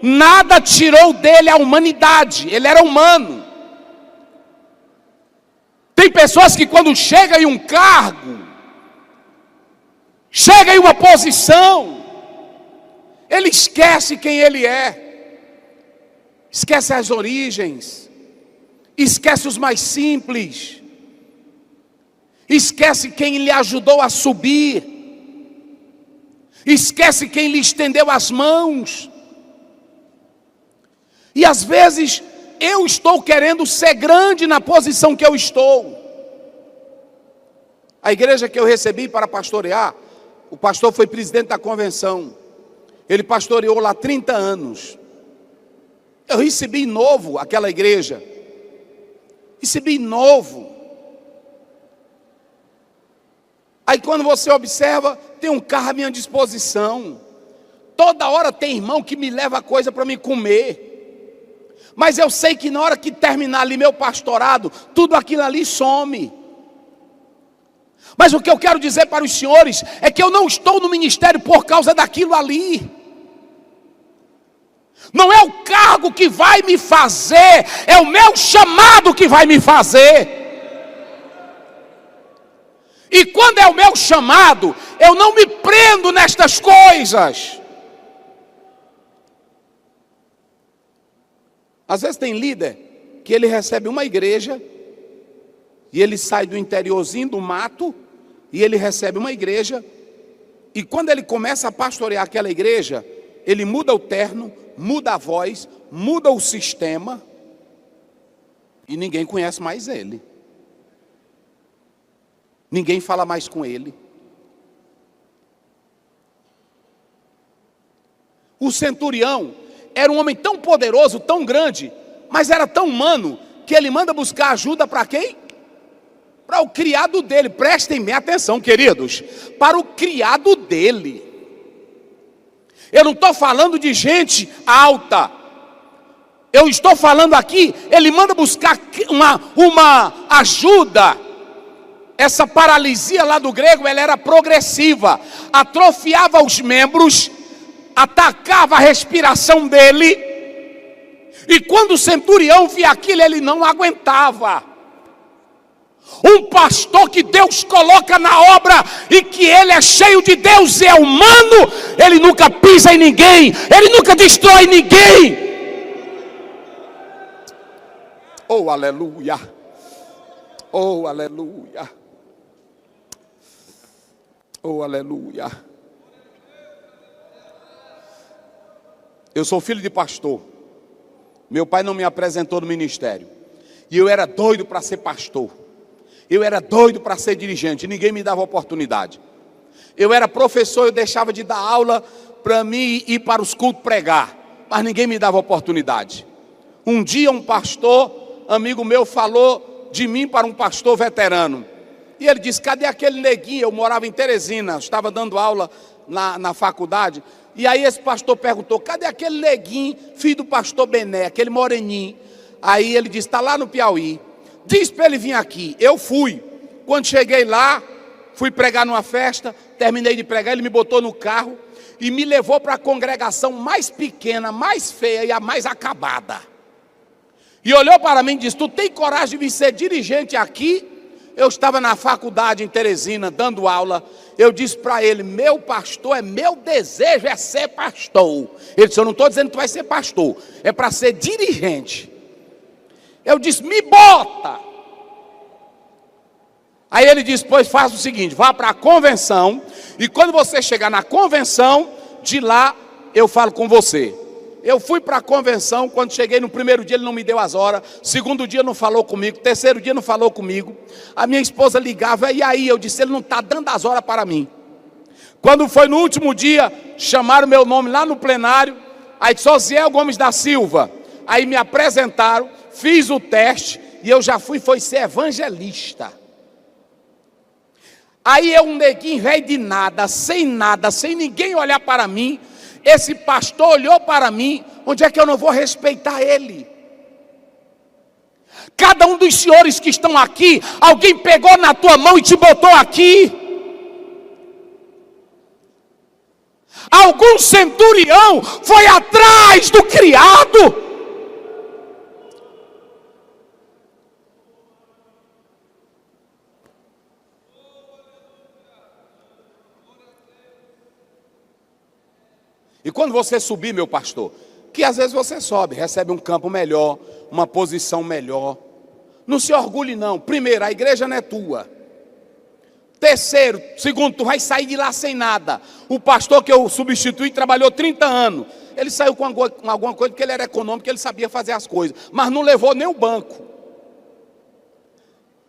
nada tirou dele a humanidade, ele era humano. Tem pessoas que quando chega em um cargo, chega em uma posição, ele esquece quem ele é, esquece as origens, esquece os mais simples, esquece quem lhe ajudou a subir, esquece quem lhe estendeu as mãos. E às vezes eu estou querendo ser grande na posição que eu estou. A igreja que eu recebi para pastorear, o pastor foi presidente da convenção. Ele pastoreou lá 30 anos. Eu recebi novo aquela igreja. Recebi novo. Aí quando você observa, tem um carro à minha disposição. Toda hora tem irmão que me leva coisa para me comer. Mas eu sei que na hora que terminar ali meu pastorado, tudo aquilo ali some. Mas o que eu quero dizer para os senhores é que eu não estou no ministério por causa daquilo ali. Não é o cargo que vai me fazer, é o meu chamado que vai me fazer. E quando é o meu chamado, eu não me prendo nestas coisas. Às vezes tem líder que ele recebe uma igreja e ele sai do interiorzinho do mato e ele recebe uma igreja e quando ele começa a pastorear aquela igreja, ele muda o terno, muda a voz, muda o sistema e ninguém conhece mais ele. Ninguém fala mais com ele. O centurião era um homem tão poderoso, tão grande, mas era tão humano, que ele manda buscar ajuda para quem? Para o criado dele. Prestem bem atenção, queridos. Para o criado dele. Eu não estou falando de gente alta. Eu estou falando aqui, ele manda buscar uma ajuda. Essa paralisia lá do grego, ela era progressiva. Atrofiava os membros, atacava a respiração dele, e quando o centurião via aquilo, ele não aguentava. Um pastor que Deus coloca na obra, e que ele é cheio de Deus e é humano, ele nunca pisa em ninguém, ele nunca destrói ninguém. Oh, aleluia! Oh, aleluia! Oh, aleluia! Eu sou filho de pastor. Meu pai não me apresentou no ministério. E eu era doido para ser pastor. Eu era doido para ser dirigente. Ninguém me dava oportunidade. Eu era professor, eu deixava de dar aula para mim ir para os cultos pregar. Mas ninguém me dava oportunidade. Um dia um pastor, amigo meu, falou de mim para um pastor veterano. E ele disse, cadê aquele neguinho? Eu morava em Teresina, estava dando aula na faculdade. E aí esse pastor perguntou, cadê aquele neguinho, filho do pastor Bené, aquele moreninho? Aí ele disse, está lá no Piauí. Diz para ele vir aqui. Eu fui. Quando cheguei lá, fui pregar numa festa, terminei de pregar, ele me botou no carro e me levou para a congregação mais pequena, mais feia e a mais acabada. E olhou para mim e disse, tu tem coragem de vir ser dirigente aqui? Eu estava na faculdade em Teresina, dando aula. Eu disse para ele, meu pastor, meu desejo é ser pastor. Ele disse, eu não estou dizendo que tu vai ser pastor, é para ser dirigente. Eu disse, me bota. Aí ele disse, pois faz o seguinte, vá para a convenção, e quando você chegar na convenção, de lá eu falo com você. Eu fui para a convenção, quando cheguei no primeiro dia ele não me deu as horas, segundo dia não falou comigo, terceiro dia não falou comigo. A minha esposa ligava, e aí eu disse, ele não está dando as horas para mim. Quando foi no último dia, chamaram meu nome lá no plenário, aí disse, Osiel Gomes da Silva. Aí me apresentaram, fiz o teste, e eu já fui ser evangelista. Aí eu, um neguinho velho de nada, sem ninguém olhar para mim. Esse pastor olhou para mim, onde é que eu não vou respeitar ele? Cada um dos senhores que estão aqui, alguém pegou na tua mão e te botou aqui. Algum centurião foi atrás do criado. E quando você subir, meu pastor, que às vezes você sobe, recebe um campo melhor, uma posição melhor, não se orgulhe não. Primeiro, a igreja não é tua. Terceiro, segundo, tu vai sair de lá sem nada. O pastor que eu substituí trabalhou 30 anos. Ele saiu com alguma coisa porque ele era econômico, ele sabia fazer as coisas, mas não levou nem o banco.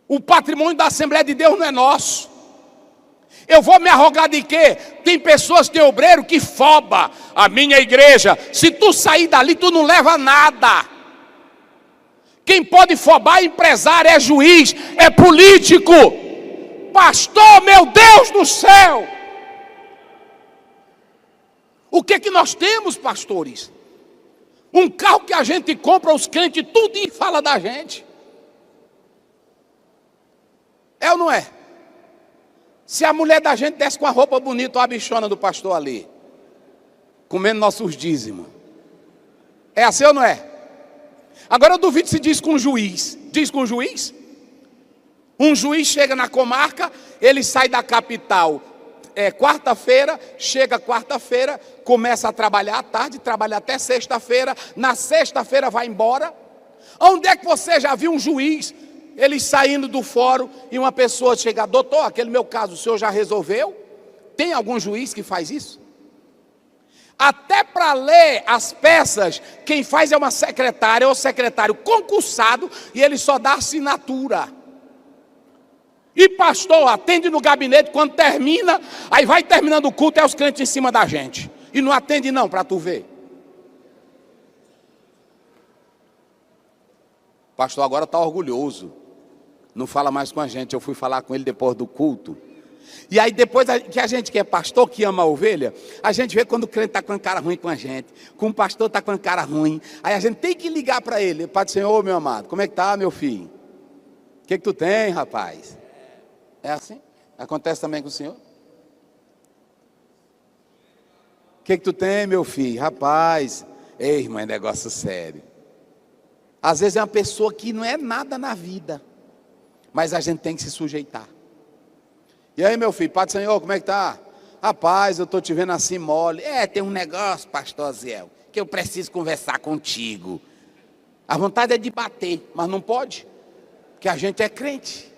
O patrimônio da Assembleia de Deus não é nosso. Eu vou me arrogar de quê? Tem pessoas, tem obreiro que foba a minha igreja. Se tu sair dali, tu não leva nada. Quem pode fobar é empresário, é juiz, é político. Pastor, meu Deus do céu! O que que nós temos, pastores? Um carro que a gente compra, os crentes tudo e fala da gente. É ou não é? Se a mulher da gente desce com a roupa bonita, a bichona do pastor ali, comendo nossos dízimos. É assim ou não é? Agora eu duvido se diz com um juiz. Diz com um juiz? Um juiz chega na comarca, ele sai da capital quarta-feira, chega quarta-feira, começa a trabalhar à tarde, trabalha até sexta-feira, na sexta-feira vai embora. Onde é que você já viu um juiz, ele saindo do fórum e uma pessoa chega, doutor, aquele meu caso o senhor já resolveu? Tem algum juiz que faz isso? Até para ler as peças, quem faz é uma secretária ou secretário concursado e ele só dá assinatura. E pastor, atende no gabinete, quando termina, aí vai terminando o culto, é os crentes em cima da gente. E não atende não, para tu ver. Pastor agora está orgulhoso. Não fala mais com a gente, eu fui falar com ele depois do culto. E aí depois que a gente que é pastor, que ama a ovelha, a gente vê quando o crente está com cara ruim com a gente, com o pastor está com cara ruim, aí a gente tem que ligar para ele, Pai do Senhor, meu amado, como é que tá, meu filho? O que tu tem, rapaz? É assim? Acontece também com o senhor? O que tu tem, meu filho? Rapaz, ei, irmão, é negócio sério. Às vezes é uma pessoa que não é nada na vida, mas a gente tem que se sujeitar. E aí, meu filho, Pai do Senhor, como é que tá? Rapaz, eu estou te vendo assim mole. Tem um negócio, pastor Ziel, que eu preciso conversar contigo. A vontade é de bater, mas não pode, porque a gente é crente.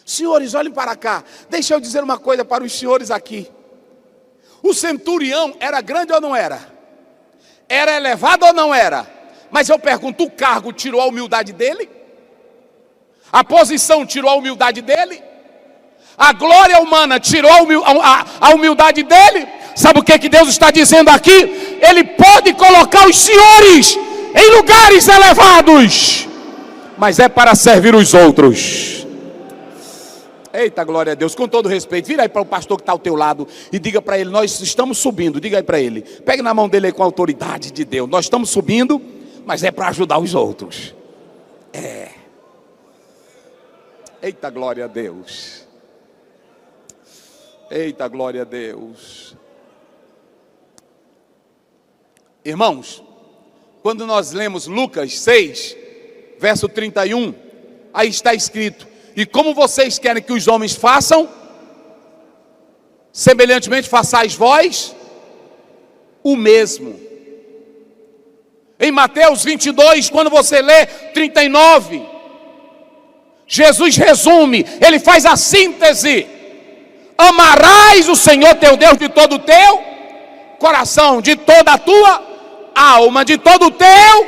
Senhores, olhem para cá. Deixa eu dizer uma coisa para os senhores aqui. O centurião era grande ou não era? Era elevado ou não era? Mas eu pergunto, o cargo tirou a humildade dele? A posição tirou a humildade dele? A glória humana tirou a humildade dele? Sabe o que Deus está dizendo aqui? Ele pode colocar os senhores em lugares elevados, mas é para servir os outros. Eita, glória a Deus, com todo respeito, vira aí para o pastor que está ao teu lado e diga para ele, nós estamos subindo, diga aí para ele, pegue na mão dele aí com a autoridade de Deus, nós estamos subindo, mas é para ajudar os outros. Eita, glória a Deus. Eita, glória a Deus. Irmãos, quando nós lemos Lucas 6, verso 31, aí está escrito, e como vocês querem que os homens façam, semelhantemente façais vós o mesmo. Em Mateus 22, quando você lê 39, Jesus resume, ele faz a síntese. Amarás o Senhor teu Deus de todo o teu coração, de toda a tua alma, de todo o teu,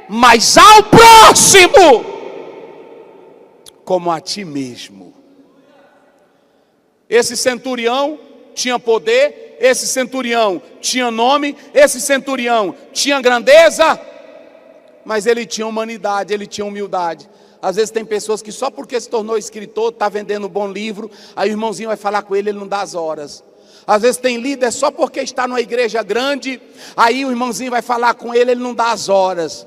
mas ao próximo como a ti mesmo. Esse centurião tinha poder, esse centurião tinha nome, esse centurião tinha grandeza, mas ele tinha humanidade, ele tinha humildade. Às vezes tem pessoas que só porque se tornou escritor, está vendendo um bom livro, aí o irmãozinho vai falar com ele, ele não dá as horas. Às vezes tem líder só porque está numa igreja grande, aí o irmãozinho vai falar com ele, ele não dá as horas.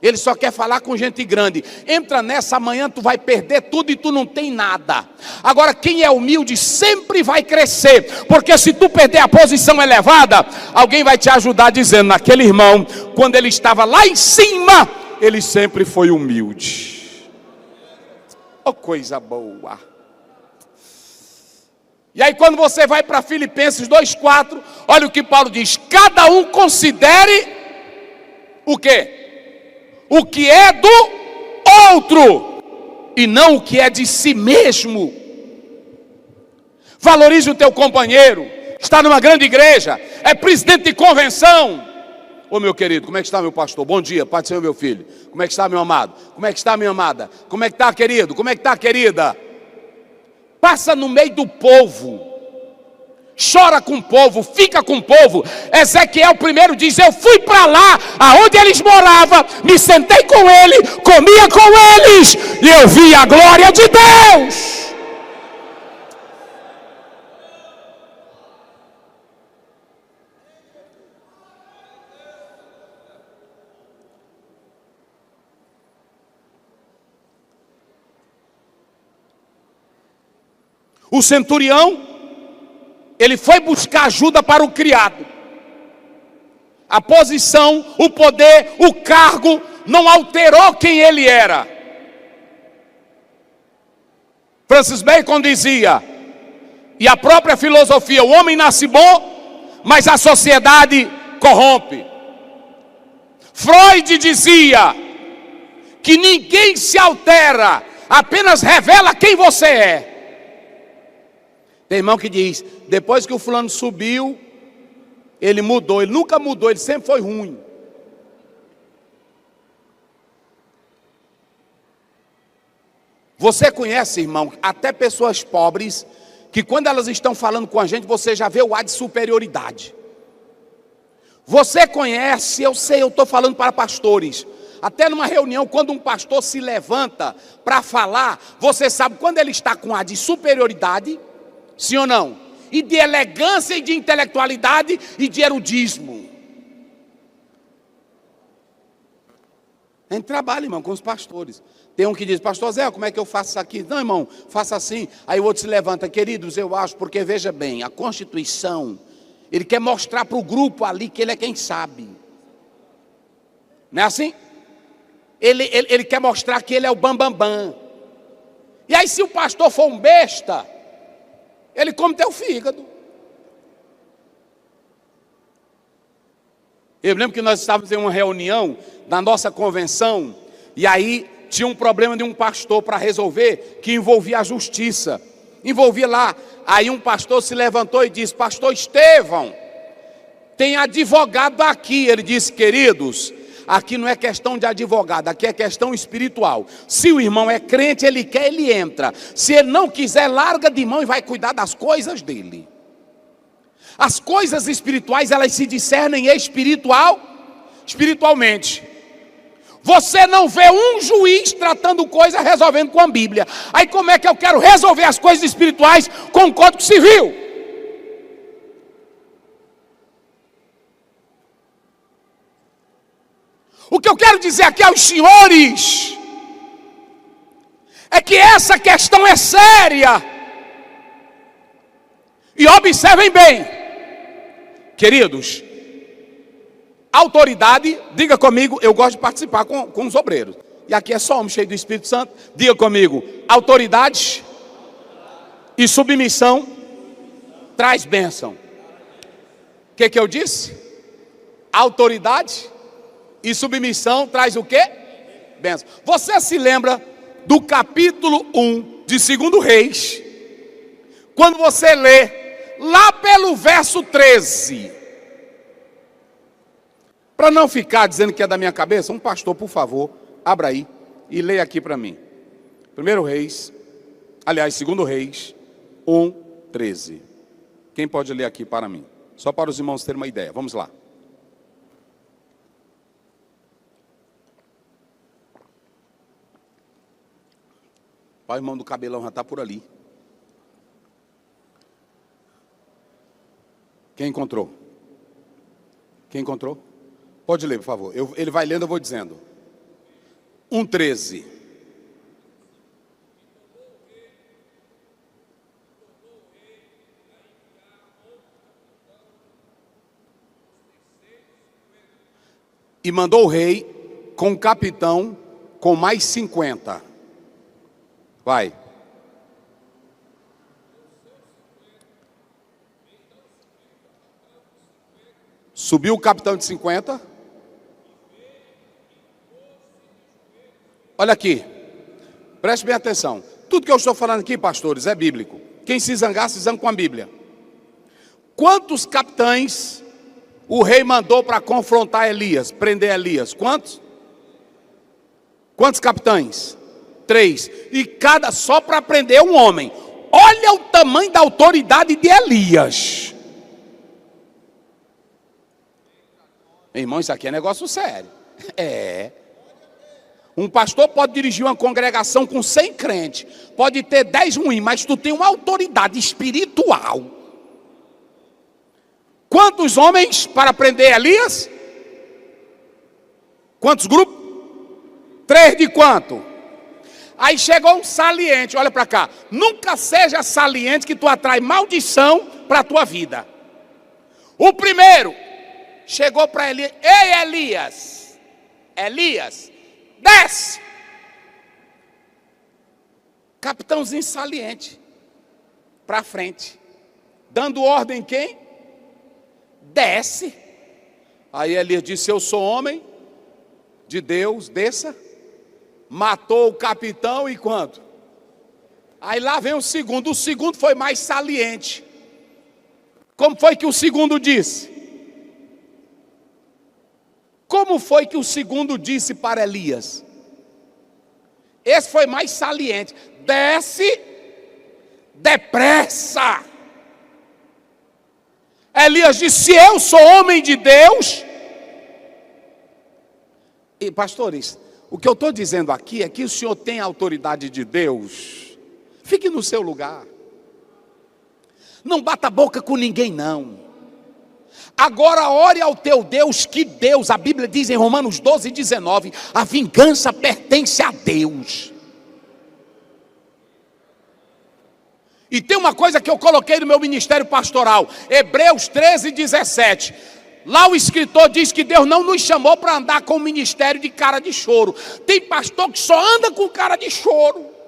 Ele só quer falar com gente grande. Entra nessa, amanhã tu vai perder tudo e tu não tem nada. Agora, quem é humilde sempre vai crescer. Porque se tu perder a posição elevada, alguém vai te ajudar dizendo: naquele irmão, quando ele estava lá em cima, ele sempre foi humilde. Oh, coisa boa. E aí quando você vai para Filipenses 2,4, olha o que Paulo diz: cada um considere o quê? O que é do outro, e não o que é de si mesmo. Valorize o teu companheiro. Está numa grande igreja, é presidente de convenção. Ô meu querido, como é que está meu pastor? Bom dia, Pai do Senhor, meu filho. Como é que está meu amado? Como é que está minha amada? Como é que está querido? Como é que está querida? Passa no meio do povo, chora com o povo, fica com o povo. Ezequiel primeiro diz: eu fui para lá, aonde eles moravam, me sentei com ele, comia com eles, e eu vi a glória de Deus. O centurião, ele foi buscar ajuda para o criado. A posição, o poder, o cargo não alterou quem ele era. Francis Bacon dizia, e a própria filosofia: o homem nasce bom, mas a sociedade corrompe. Freud dizia que ninguém se altera, apenas revela quem você é. Tem irmão que diz: depois que o fulano subiu, ele mudou. Ele nunca mudou, ele sempre foi ruim. Você conhece, irmão, até pessoas pobres, que quando elas estão falando com a gente, você já vê o ar de superioridade. Você conhece, eu sei, eu estou falando para pastores. Até numa reunião, quando um pastor se levanta para falar, você sabe quando ele está com ar de superioridade, sim ou não? E de elegância e de intelectualidade e de erudismo. A gente trabalha, irmão, com os pastores. Tem um que diz: pastor Zé, como é que eu faço isso aqui? Não, irmão, faça assim. Aí o outro se levanta: queridos, eu acho, porque veja bem, a Constituição, ele quer mostrar para o grupo ali que ele é quem sabe. Não é assim? Ele quer mostrar que ele é o bambambam. E aí se o pastor for um besta, ele come teu fígado. Eu lembro que nós estávamos em uma reunião da nossa convenção, e aí tinha um problema de um pastor para resolver, que envolvia a justiça. Envolvia lá. Aí um pastor se levantou e disse: pastor Estevão, tem advogado aqui. Ele disse: queridos, aqui não é questão de advogado, aqui é questão espiritual. Se o irmão é crente, ele quer, ele entra. Se ele não quiser, larga de mão e vai cuidar das coisas dele. As coisas espirituais, elas se discernem espiritualmente. Você não vê um juiz tratando coisa, resolvendo com a Bíblia. Aí como é que eu quero resolver as coisas espirituais com o Código Civil? O que eu quero dizer aqui aos senhores é que essa questão é séria. E observem bem, queridos, autoridade, diga comigo, eu gosto de participar com os obreiros. E aqui é só homem cheio do Espírito Santo. Diga comigo: autoridade e submissão traz bênção. O que eu disse? Autoridade e submissão traz o quê? Bênção. Você se lembra do capítulo 1 de 2 Reis? Quando você lê lá pelo verso 13. Para não ficar dizendo que é da minha cabeça, um pastor, por favor, abra aí e leia aqui para mim. 2 Reis, 2 Reis 1, 13. Quem pode ler aqui para mim? Só para os irmãos terem uma ideia. Vamos lá. O irmão do cabelão já está por ali. Quem encontrou? Quem encontrou? Pode ler, por favor. Ele vai lendo, eu vou dizendo. 1:13. E mandou o rei com o capitão com mais 50. Vai. Subiu o capitão de 50. Olha aqui. Preste bem atenção. Tudo que eu estou falando aqui, pastores, é bíblico. Quem se zangar, se zanga com a Bíblia. Quantos capitães o rei mandou para confrontar Elias, prender Elias? Quantos? Quantos capitães? 3. E cada só para prender um homem. Olha o tamanho da autoridade de Elias. Irmão, isso aqui é negócio sério. É. Um pastor pode dirigir uma congregação com 100 crentes. Pode ter 10 ruins, mas tu tem uma autoridade espiritual. Quantos homens para prender Elias? Quantos grupos? 3 de quanto? Aí chegou um saliente, olha para cá. Nunca seja saliente que tu atrai maldição para a tua vida. O primeiro chegou para Elias. Ei, Elias. Elias, desce. Capitãozinho saliente. Para frente. Dando ordem quem? Desce. Aí Elias disse, eu sou homem de Deus, desça. Matou o capitão e quanto? Aí lá vem o segundo foi mais saliente. Como foi que o segundo disse? Como foi que o segundo disse para Elias? Esse foi mais saliente. Desce depressa. Elias disse, se eu sou homem de Deus. E pastores, o que eu estou dizendo aqui é que o senhor tem a autoridade de Deus. Fique no seu lugar. Não bata a boca com ninguém não. Agora ore ao teu Deus, que Deus, a Bíblia diz em Romanos 12:19, a vingança pertence a Deus. E tem uma coisa que eu coloquei no meu ministério pastoral, Hebreus 13:17. Lá o escritor diz que Deus não nos chamou para andar com o ministério de cara de choro. Tem pastor que só anda com cara de choro.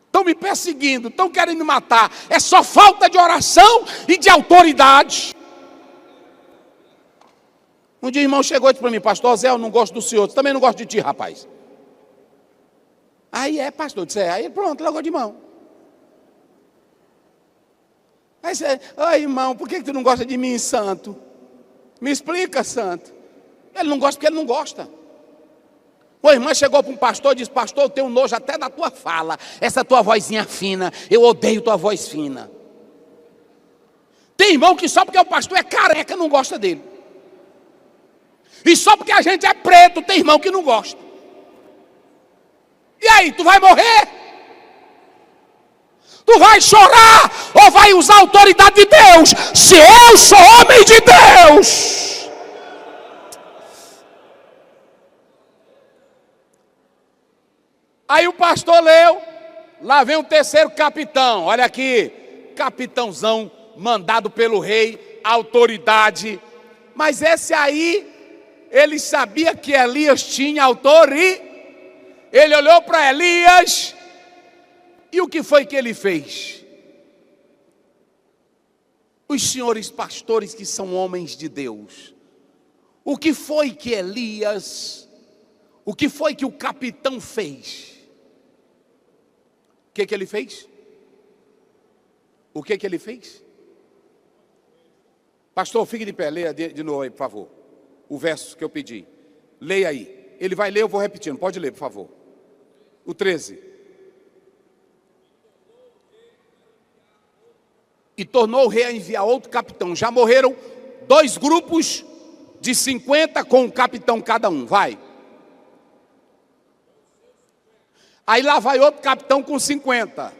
Estão me perseguindo, estão querendo me matar. É só falta de oração e de autoridade. Um dia o irmão chegou e disse para mim, pastor Zé, eu não gosto do senhor, também não gosto de ti, rapaz. Aí pastor, disse, aí pronto, largou de mão. Aí você, irmão, por que tu não gosta de mim, santo? Me explica, santo. Ele não gosta porque ele não gosta. Uma irmã chegou para um pastor e disse, pastor, eu tenho nojo até da tua fala, essa tua vozinha fina, eu odeio tua voz fina. Tem irmão que só porque o pastor é careca não gosta dele. E só porque a gente é preto, tem irmão que não gosta. E aí, tu vai morrer? Tu vai chorar ou vai usar a autoridade de Deus? Se eu sou homem de Deus. Aí o pastor leu, lá vem o terceiro capitão, olha aqui, capitãozão mandado pelo rei, autoridade. Mas esse aí, ele sabia que Elias tinha autoridade. Ele olhou para Elias, e o que foi que ele fez? Os senhores pastores que são homens de Deus, o que foi que Elias, o que foi que o capitão fez? O que ele fez? O que ele fez? Pastor, fique de pé, leia de novo aí, por favor. O verso que eu pedi. Leia aí. Ele vai ler, eu vou repetindo. Pode ler, por favor. O 13. E tornou o rei a enviar outro capitão. Já morreram 2 grupos de 50 com um capitão cada um. Vai. Aí lá vai outro capitão com 50.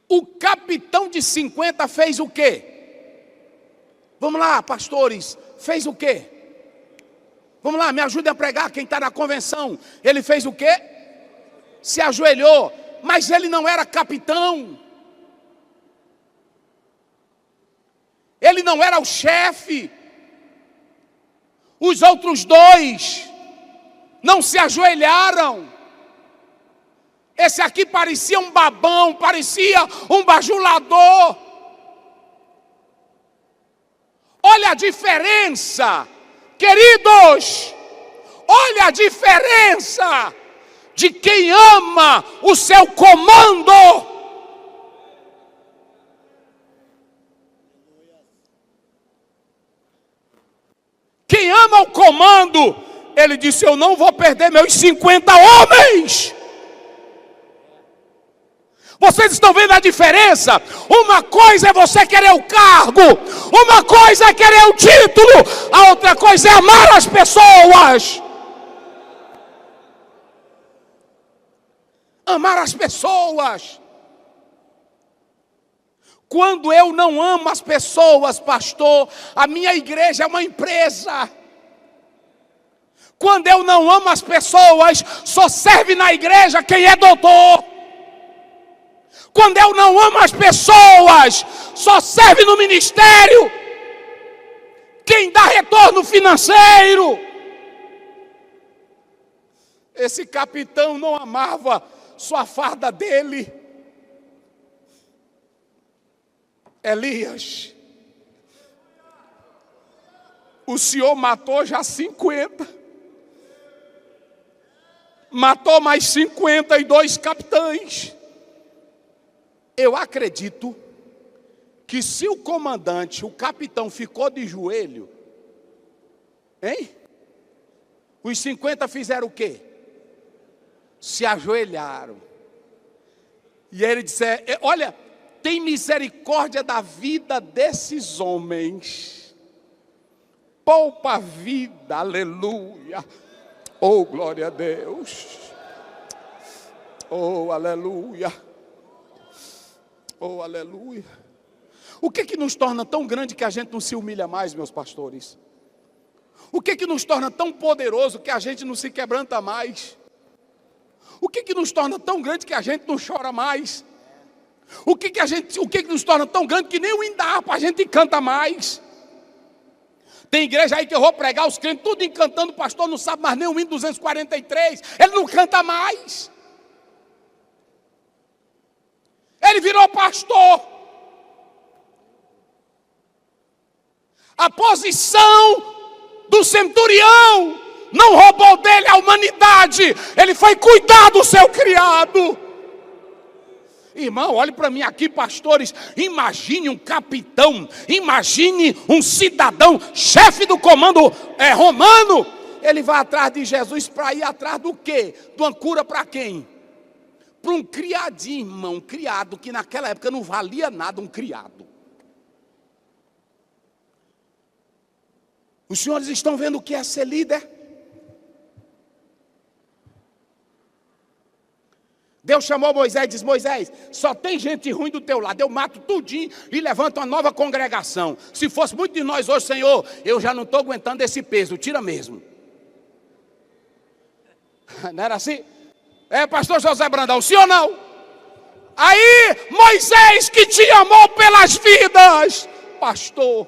O capitão de 50 fez o quê? Vamos lá, pastores, fez o quê? Vamos lá, me ajudem a pregar quem está na convenção. Ele fez o quê? Se ajoelhou, mas ele não era capitão. Ele não era o chefe. Os outros dois não se ajoelharam. Esse aqui parecia um babão, parecia um bajulador. Olha a diferença, queridos. Olha a diferença de quem ama o seu comando. Quem ama o comando, ele disse: eu não vou perder meus 50 homens. Vocês estão vendo a diferença? Uma coisa é você querer o cargo, uma coisa é querer o título, a outra coisa é amar as pessoas. Amar as pessoas. Quando eu não amo as pessoas, pastor, a minha igreja é uma empresa. Quando eu não amo as pessoas, só serve na igreja quem é doutor. Quando eu não amo as pessoas, só serve no ministério quem dá retorno financeiro. Esse capitão não amava sua farda dele. Elias, o Senhor matou já 50, matou mais 52 capitães. Eu acredito que se o comandante, o capitão ficou de joelho, hein? Os 50 fizeram o quê? Se ajoelharam. E ele disse: olha, tem misericórdia da vida desses homens. Poupa a vida, aleluia. Oh, glória a Deus. Oh, aleluia. Oh, aleluia. O que nos torna tão grande que a gente não se humilha mais, meus pastores? O que nos torna tão poderoso que a gente não se quebranta mais? O que nos torna tão grande que a gente não chora mais? O que nos torna tão grande que nem o indapa a gente canta mais? Tem igreja aí que eu vou pregar, os crentes tudo encantando, o pastor não sabe mais nem o hino 243, ele não canta mais. Ele virou pastor. A posição do centurião não roubou dele a humanidade, ele foi cuidar do seu criado. Irmão, olhe para mim aqui, pastores. Imagine um capitão, imagine um cidadão, chefe do comando romano. Ele vai atrás de Jesus para ir atrás do quê? De uma cura para quem? Para um criadinho, irmão, um criado que naquela época não valia nada, um criado. Os senhores estão vendo o que é ser líder? Deus chamou Moisés e disse: Moisés, só tem gente ruim do teu lado, eu mato tudinho e levanto uma nova congregação. Se fosse muito de nós hoje, Senhor, eu já não estou aguentando esse peso, tira mesmo. Não era assim? Pastor José Brandão, sim ou não? Aí, Moisés que te amou pelas vidas, pastor,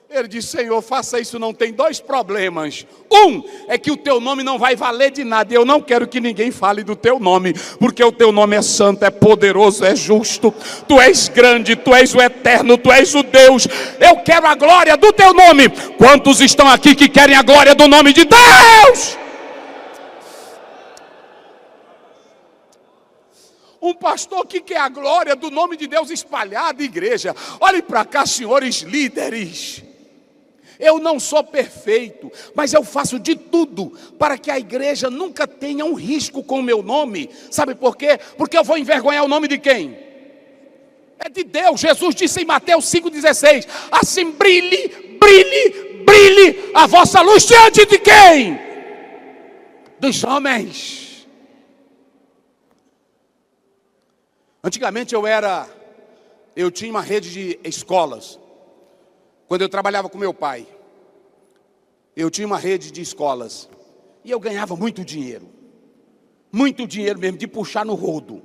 ele disse: Senhor, faça isso, não tem dois problemas. Um, é que o teu nome não vai valer de nada. Eu não quero que ninguém fale do teu nome, porque o teu nome é santo, é poderoso, é justo. Tu és grande, tu és o eterno, tu és o Deus. Eu quero a glória do teu nome. Quantos estão aqui que querem a glória do nome de Deus? Um pastor que quer a glória do nome de Deus espalhada, igreja. Olhem para cá, senhores líderes. Eu não sou perfeito, mas eu faço de tudo para que a igreja nunca tenha um risco com o meu nome. Sabe por quê? Porque eu vou envergonhar o nome de quem? É de Deus. Jesus disse em Mateus 5,16: assim brilhe, brilhe, brilhe a vossa luz diante de quem? Dos homens. Antigamente eu tinha uma rede de escolas. Quando eu trabalhava com meu pai, eu tinha uma rede de escolas. E eu ganhava muito dinheiro. Muito dinheiro mesmo, de puxar no rodo.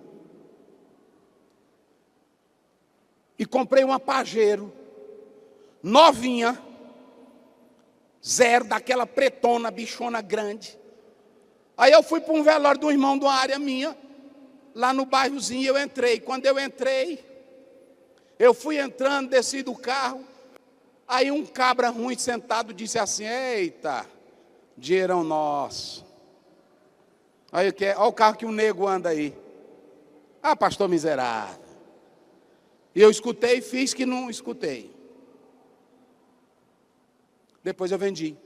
E comprei uma Pajero, novinha, zero, daquela pretona, bichona grande. Aí eu fui para um velório de um irmão de uma área minha, lá no bairrozinho, eu entrei. Quando eu entrei, eu fui entrando, desci do carro. Aí um cabra ruim sentado disse assim: eita, dinheirão nosso. Aí olha o carro que o nego anda aí. Ah, pastor miserável. E eu escutei e fiz que não escutei. Depois eu vendi.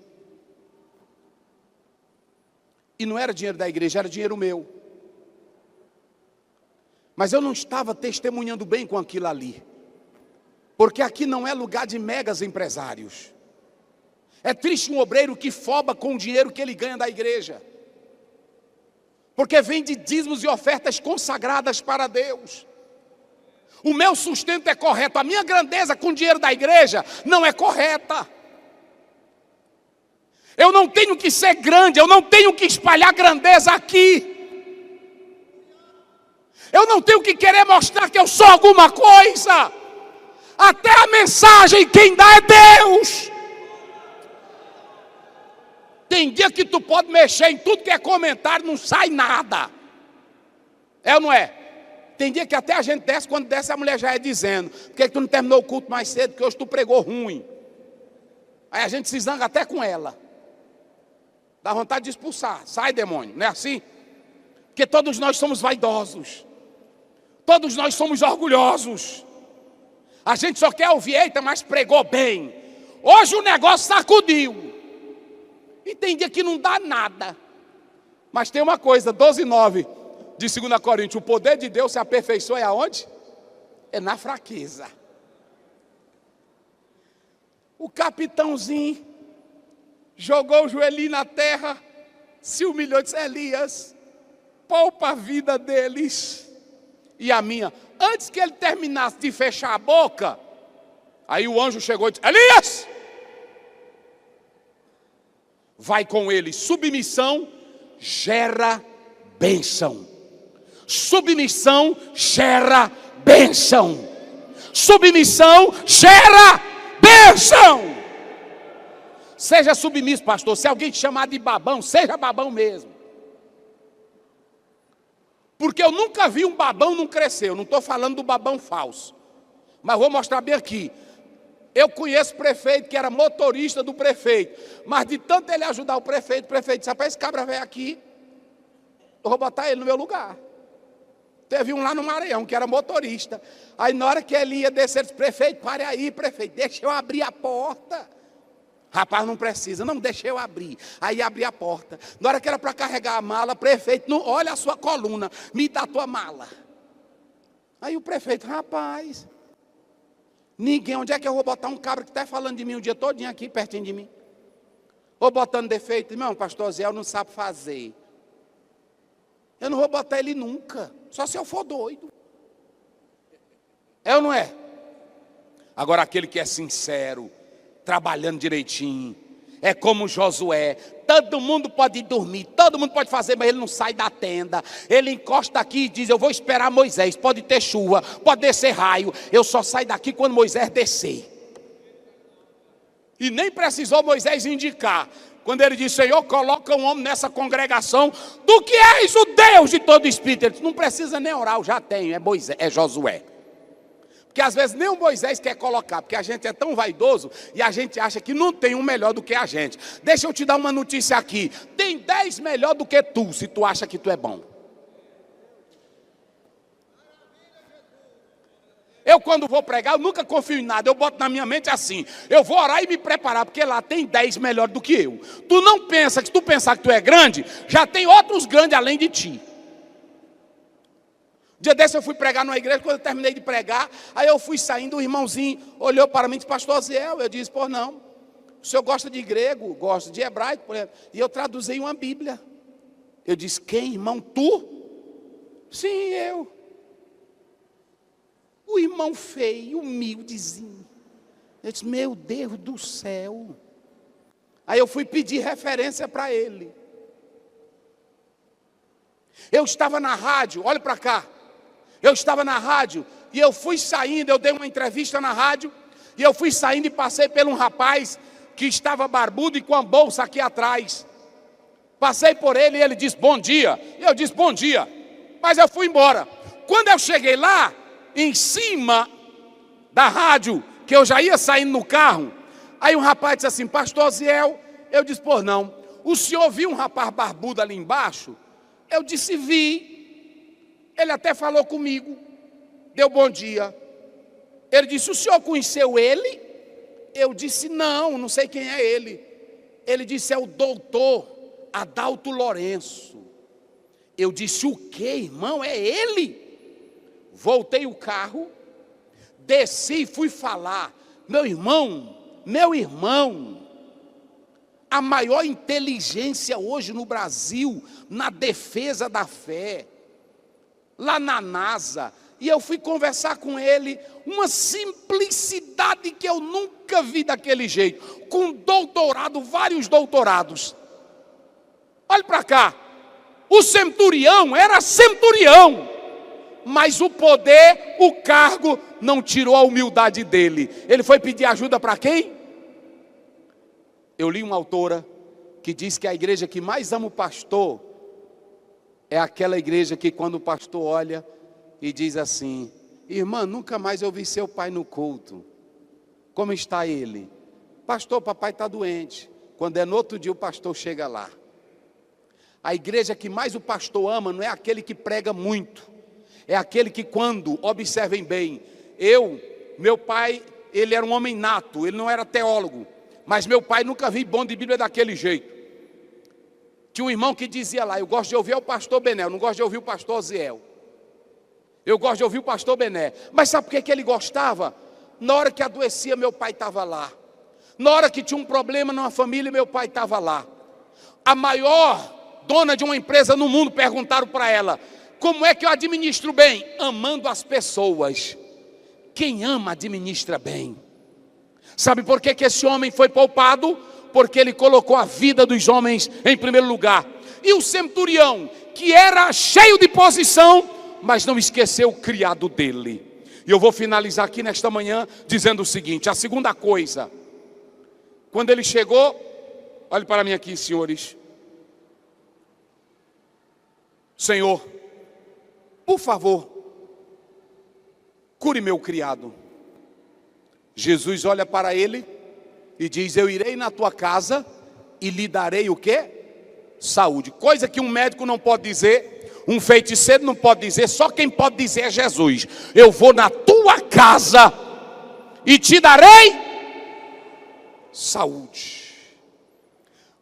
E não era dinheiro da igreja, era dinheiro meu. Mas eu não estava testemunhando bem com aquilo ali. Porque aqui não é lugar de megas empresários. É triste um obreiro que foba com o dinheiro que ele ganha da igreja. Porque vem de dízimos e ofertas consagradas para Deus. O meu sustento é correto. A minha grandeza com o dinheiro da igreja não é correta. Eu não tenho que ser grande, eu não tenho que espalhar grandeza aqui. Eu não tenho que querer mostrar que eu sou alguma coisa. Até a mensagem quem dá é Deus. Tem dia que tu pode mexer em tudo que é comentário, não sai nada. É ou não é? Tem dia que até a gente desce, quando desce a mulher já é dizendo: por que tu não terminou o culto mais cedo? Porque hoje tu pregou ruim. Aí a gente se zanga até com ela. Dá vontade de expulsar. Sai, demônio, não é assim? Porque todos nós somos vaidosos. Todos nós somos orgulhosos. A gente só quer ouvir: eita, mas pregou bem. Hoje o negócio sacudiu. E tem dia que não dá nada. Mas tem uma coisa, 12:9 de 2 Coríntios: o poder de Deus se aperfeiçoa é aonde? É na fraqueza. O capitãozinho jogou o joelhinho na terra, se humilhou e disse: Elias, poupa a vida deles e a minha. Antes que ele terminasse de fechar a boca, aí o anjo chegou e disse: Elias, vai com ele. Submissão gera bênção. Submissão gera bênção. Submissão gera bênção. Seja submisso, pastor. Se alguém te chamar de babão, seja babão mesmo. Porque eu nunca vi um babão não crescer. Eu não estou falando do babão falso. Mas vou mostrar bem aqui. Eu conheço prefeito que era motorista do prefeito. Mas de tanto ele ajudar o prefeito disse: rapaz, esse cabra velho aqui, eu vou botar ele no meu lugar. Teve um lá no Maranhão que era motorista. Aí na hora que ele ia descer, ele disse: prefeito, pare aí, prefeito, deixa eu abrir a porta. Rapaz, não precisa, não, deixa eu abrir. Aí abri a porta. Na hora que era para carregar a mala, prefeito, não, olha a sua coluna, me dá a tua mala. Aí o prefeito: rapaz, ninguém, onde é que eu vou botar um cabra que está falando de mim o dia todinho aqui, pertinho de mim? Vou botando defeito. Irmão, pastor Zé não sabe fazer. Eu não vou botar ele nunca, só se eu for doido. É ou não é? Agora aquele que é sincero, trabalhando direitinho, é como Josué. Todo mundo pode dormir, todo mundo pode fazer, mas ele não sai da tenda. Ele encosta aqui e diz: eu vou esperar Moisés. Pode ter chuva, pode descer raio, eu só saio daqui quando Moisés descer. E nem precisou Moisés indicar. Quando ele disse: Senhor, coloca um homem nessa congregação, tu que és o Deus de todo espírito. Ele disse: não precisa nem orar, eu já tenho, é Moisés, é Josué. Porque às vezes nem o Moisés quer colocar, porque a gente é tão vaidoso e a gente acha que não tem um melhor do que a gente. Deixa eu te dar uma notícia aqui: tem 10 melhor do que tu, se tu acha que tu é bom. Eu quando vou pregar, eu nunca confio em nada. Eu boto na minha mente assim: eu vou orar e me preparar, porque lá tem 10 melhor do que eu. Tu não pensa que, se tu pensar que tu é grande, já tem outros grandes além de ti. Dia desse eu fui pregar numa igreja. Quando eu terminei de pregar, aí eu fui saindo, o irmãozinho olhou para mim e disse: pastor Ziel. Eu disse: pô, não, o senhor gosta de grego? Gosto de hebraico, por exemplo. E eu traduzi uma Bíblia. Eu disse: quem, irmão? Tu? Sim, eu. O irmão feio, humildezinho, Eu disse, meu Deus do céu. Aí eu fui pedir referência para ele. Eu estava na rádio, olha para cá. Eu estava na rádio e eu fui saindo, eu dei uma entrevista na rádio. E eu fui saindo e passei por um rapaz que estava barbudo e com a bolsa aqui atrás. Passei por ele e ele disse, bom dia. E eu disse, bom dia. Mas eu fui embora. Quando eu cheguei lá, em cima da rádio, que eu já ia saindo no carro, aí um rapaz disse assim, pastor Ziel, eu disse, por não, o senhor viu um rapaz barbudo ali embaixo? Eu disse, vi. Ele até falou comigo, deu bom dia. Ele disse, o senhor conheceu ele? Eu disse, não sei quem é ele. Ele disse, é o doutor Adalto Lourenço. Eu disse, o quê, irmão? É ele? Voltei o carro, desci e fui falar. Meu irmão, a maior inteligência hoje no Brasil, na defesa da fé, lá na NASA. E eu fui conversar com ele, uma simplicidade que eu nunca vi daquele jeito, com doutorado, vários doutorados. Olha para cá, o centurião era centurião, mas o poder, o cargo, não tirou a humildade dele. Ele foi pedir ajuda para quem? Eu li uma autora que diz que a igreja que mais ama o pastor é aquela igreja que quando o pastor olha e diz assim, irmã, nunca mais eu vi seu pai no culto. Como está ele? Pastor, papai está doente. Quando é no outro dia o pastor chega lá. A igreja que mais o pastor ama não é aquele que prega muito. É aquele que quando, observem bem, meu pai, ele era um homem nato, ele não era teólogo. Mas meu pai nunca vi bom de Bíblia daquele jeito. Tinha um irmão que dizia lá, eu gosto de ouvir o pastor Bené, eu não gosto de ouvir o pastor Ziel. Eu gosto de ouvir o pastor Bené. Mas sabe por que ele gostava? Na hora que adoecia, meu pai estava lá. Na hora que tinha um problema numa família, meu pai estava lá. A maior dona de uma empresa no mundo, perguntaram para ela, como é que eu administro bem? Amando as pessoas. Quem ama, administra bem. Sabe por que esse homem foi poupado? Porque ele colocou a vida dos homens em primeiro lugar. E o centurião, que era cheio de posição, mas não esqueceu o criado dele. E eu vou finalizar aqui nesta manhã dizendo o seguinte, a segunda coisa, quando ele chegou, olhe para mim aqui, senhores. Senhor, por favor, cure meu criado. Jesus olha para ele e diz, eu irei na tua casa e lhe darei o quê? Saúde. Coisa que um médico não pode dizer, um feiticeiro não pode dizer, só quem pode dizer é Jesus. Eu vou na tua casa e te darei saúde.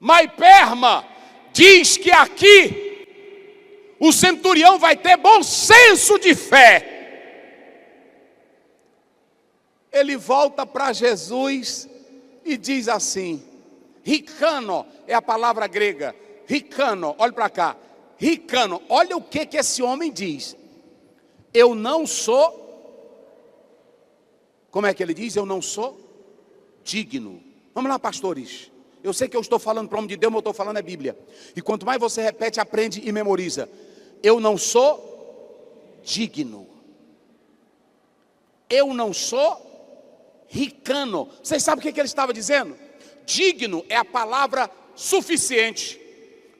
Maiperma diz que aqui o centurião vai ter bom senso de fé. Ele volta para Jesus e diz assim, ricano é a palavra grega, ricano, olha para cá, ricano, olha o que esse homem diz, eu não sou, como é que ele diz? Eu não sou digno. Vamos lá, pastores, eu sei que eu estou falando para o nome de Deus, mas eu estou falando é Bíblia, e quanto mais você repete, aprende e memoriza, eu não sou digno, eu não sou ricano. Vocês sabem o que ele estava dizendo? Digno é a palavra suficiente.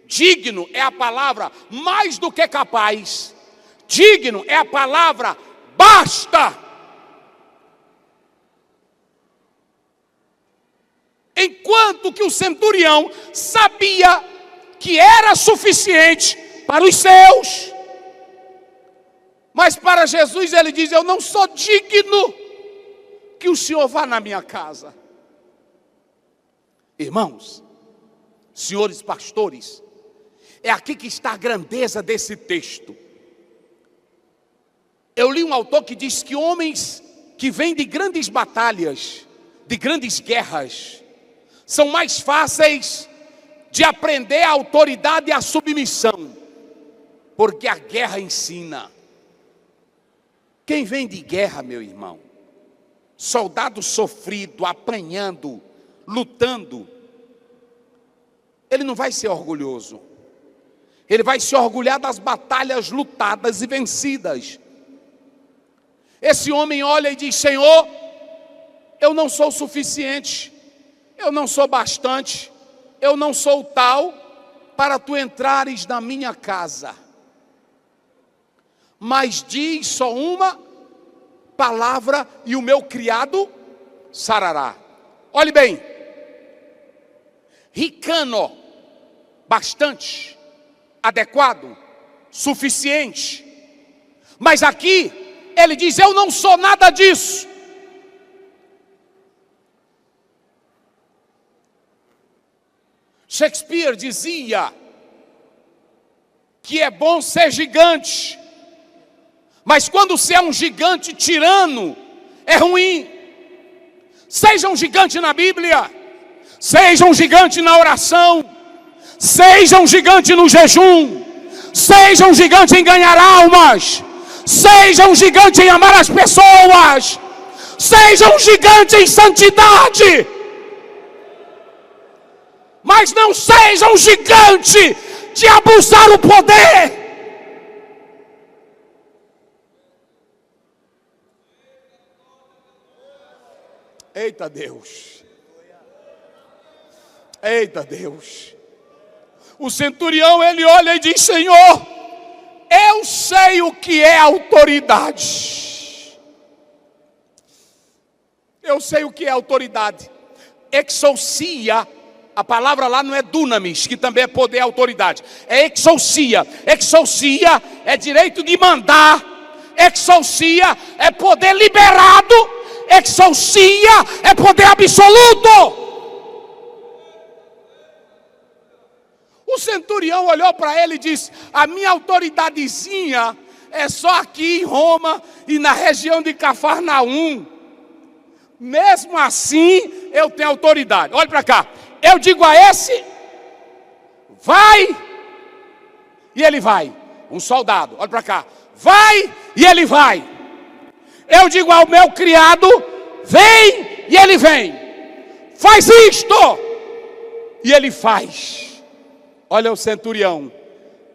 Digno é a palavra mais do que capaz. Digno é a palavra basta. Enquanto que o centurião sabia que era suficiente para os seus, mas para Jesus ele diz, eu não sou digno que o Senhor vá na minha casa. Irmãos, senhores pastores, é aqui que está a grandeza desse texto. Eu li um autor que diz que homens que vêm de grandes batalhas, de grandes guerras, são mais fáceis de aprender a autoridade e a submissão, porque a guerra ensina. Quem vem de guerra, meu irmão, soldado sofrido, apanhando, lutando, ele não vai ser orgulhoso. Ele vai se orgulhar das batalhas lutadas e vencidas. Esse homem olha e diz: Senhor, eu não sou suficiente, eu não sou bastante, eu não sou tal para tu entrares na minha casa. Mas diz só uma palavra e o meu criado sarará. Olhe bem, ricano, bastante, adequado, suficiente. Mas aqui ele diz: eu não sou nada disso. Shakespeare dizia que é bom ser gigante, mas quando você é um gigante tirano, é ruim. Seja um gigante na Bíblia, seja um gigante na oração, seja um gigante no jejum, seja um gigante em ganhar almas, seja um gigante em amar as pessoas, seja um gigante em santidade, mas não seja um gigante de abusar o poder. Eita Deus, eita Deus. O centurião, ele olha e diz: Senhor, eu sei o que é autoridade. Eu sei o que é autoridade. Exousia, a palavra lá não é dunamis, que também é poder e autoridade. É exousia. Exousia é direito de mandar. Exousia é poder liberado. Exousia é poder absoluto. O centurião olhou para ele e disse: a minha autoridadezinha é só aqui em Roma e na região de Cafarnaum. Mesmo assim, eu tenho autoridade. Olha para cá. Eu digo a esse: vai, e ele vai. Um soldado, olha para cá. Vai, e ele vai. Eu digo ao meu criado: vem, e ele vem. Faz isto, e ele faz. Olha o centurião: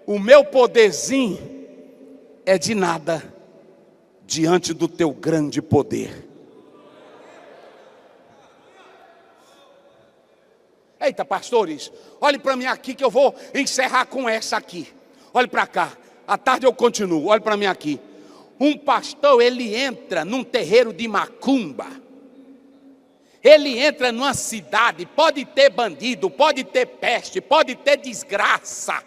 o meu poderzinho é de nada diante do teu grande poder. Eita, pastores, olhe para mim aqui que eu vou encerrar com essa aqui. Olhe para cá, à tarde eu continuo, olhe para mim aqui. Um pastor, ele entra num terreiro de macumba. Ele entra numa cidade, pode ter bandido, pode ter peste, pode ter desgraça.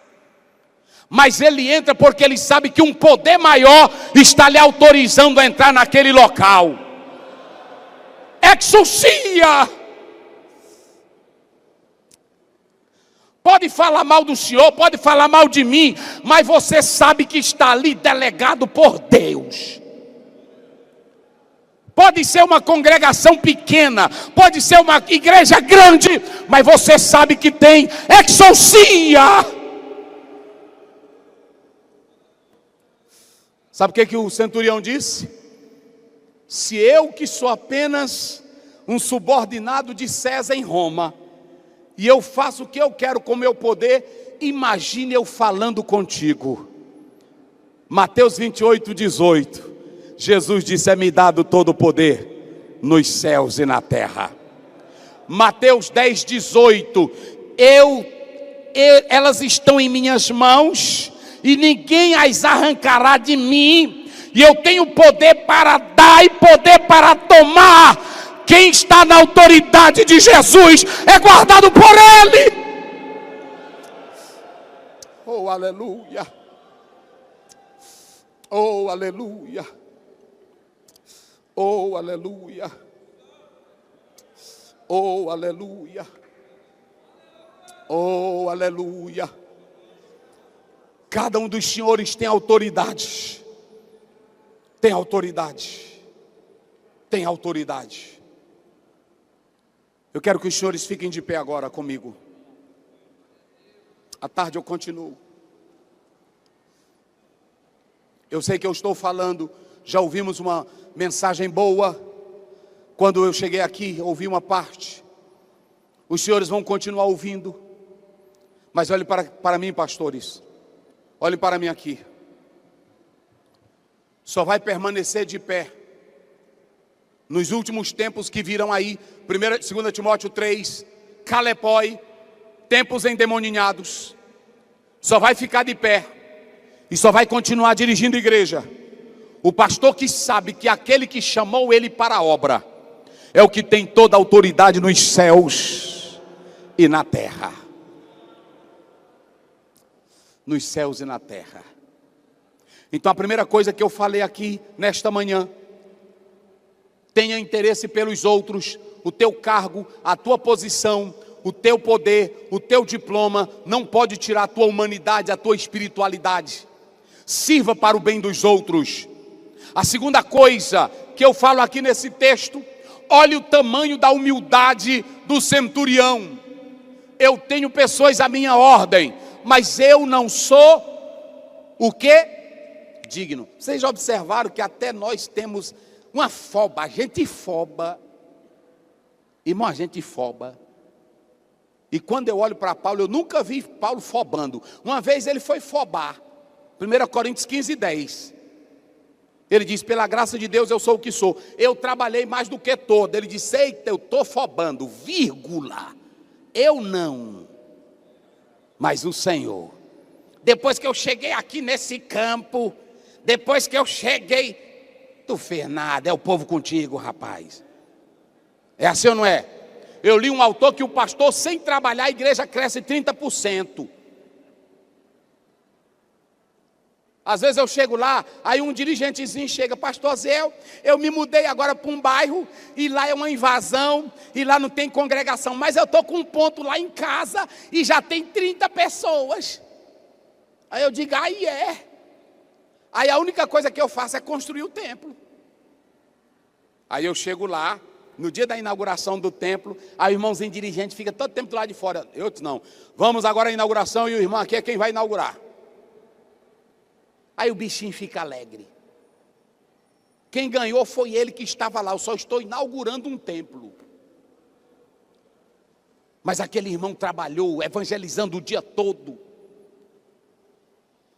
Mas ele entra porque ele sabe que um poder maior está lhe autorizando a entrar naquele local. Exousia. Pode falar mal do senhor, pode falar mal de mim, mas você sabe que está ali delegado por Deus. Pode ser uma congregação pequena, pode ser uma igreja grande, mas você sabe que tem exousia. Sabe o que o centurião disse? Se eu, que sou apenas um subordinado de César em Roma, e eu faço o que eu quero com o meu poder, imagine eu falando contigo. Mateus 28:18. Jesus disse: é-me dado todo o poder nos céus e na terra. Mateus 10:18. Elas estão em minhas mãos e ninguém as arrancará de mim. E eu tenho poder para dar e poder para tomar. Quem está na autoridade de Jesus é guardado por Ele. Oh, aleluia. Oh, aleluia. Oh, aleluia. Oh, aleluia. Oh, aleluia. Cada um dos senhores tem autoridade. Tem autoridade. Tem autoridade. Eu quero que os senhores fiquem de pé agora comigo. À tarde eu continuo. Eu sei que eu estou falando, já ouvimos uma mensagem boa, Quando eu cheguei aqui, ouvi uma parte. Os senhores vão continuar ouvindo. Mas olhe para mim, pastores. Olhe para mim aqui. Só vai permanecer de pé nos últimos tempos que virão aí. 2 Timóteo 3, calepói, tempos endemoninhados. Só vai ficar de pé e só vai continuar dirigindo a igreja o pastor que sabe que aquele que chamou ele para a obra é o que tem toda a autoridade nos céus e na terra. Nos céus e na terra. Então a primeira coisa que eu falei aqui nesta manhã: tenha interesse pelos outros. O teu cargo, a tua posição, o teu poder, o teu diploma não pode tirar a tua humanidade, a tua espiritualidade. Sirva para o bem dos outros. A segunda coisa que eu falo aqui nesse texto: olhe o tamanho da humildade do centurião. Eu tenho pessoas à minha ordem, mas eu não sou o quê? Digno. Vocês já observaram que até nós temos uma foba, a gente foba. Irmão, a gente foba. E quando eu olho para Paulo, eu nunca vi Paulo fobando. Uma vez ele foi fobar. 1 Coríntios 15, 10. Ele diz: pela graça de Deus eu sou o que sou. Eu trabalhei mais do que todo. Ele disse: eita, eu estou fobando, vírgula. Eu não, mas o Senhor. Depois que eu cheguei aqui nesse campo, depois que eu cheguei, tu fez nada, é o povo contigo, rapaz. É assim ou não é? Eu li um autor que o pastor, sem trabalhar, a igreja cresce 30%. Às vezes eu chego lá, aí um dirigentezinho chega: pastor Zé, eu me mudei agora para um bairro, e lá é uma invasão, e lá não tem congregação, mas eu estou com um ponto lá em casa, e já tem 30 pessoas. Aí eu digo: aí é. Aí a única coisa que eu faço é construir o templo. Aí eu chego lá, no dia da inauguração do templo, aí o irmãozinho dirigente fica todo tempo do lado de fora. Eu disse: não, vamos agora à inauguração, e o irmão aqui é quem vai inaugurar. Aí o bichinho fica alegre. Quem ganhou foi ele que estava lá. Eu só estou inaugurando um templo. Mas aquele irmão trabalhou, evangelizando o dia todo.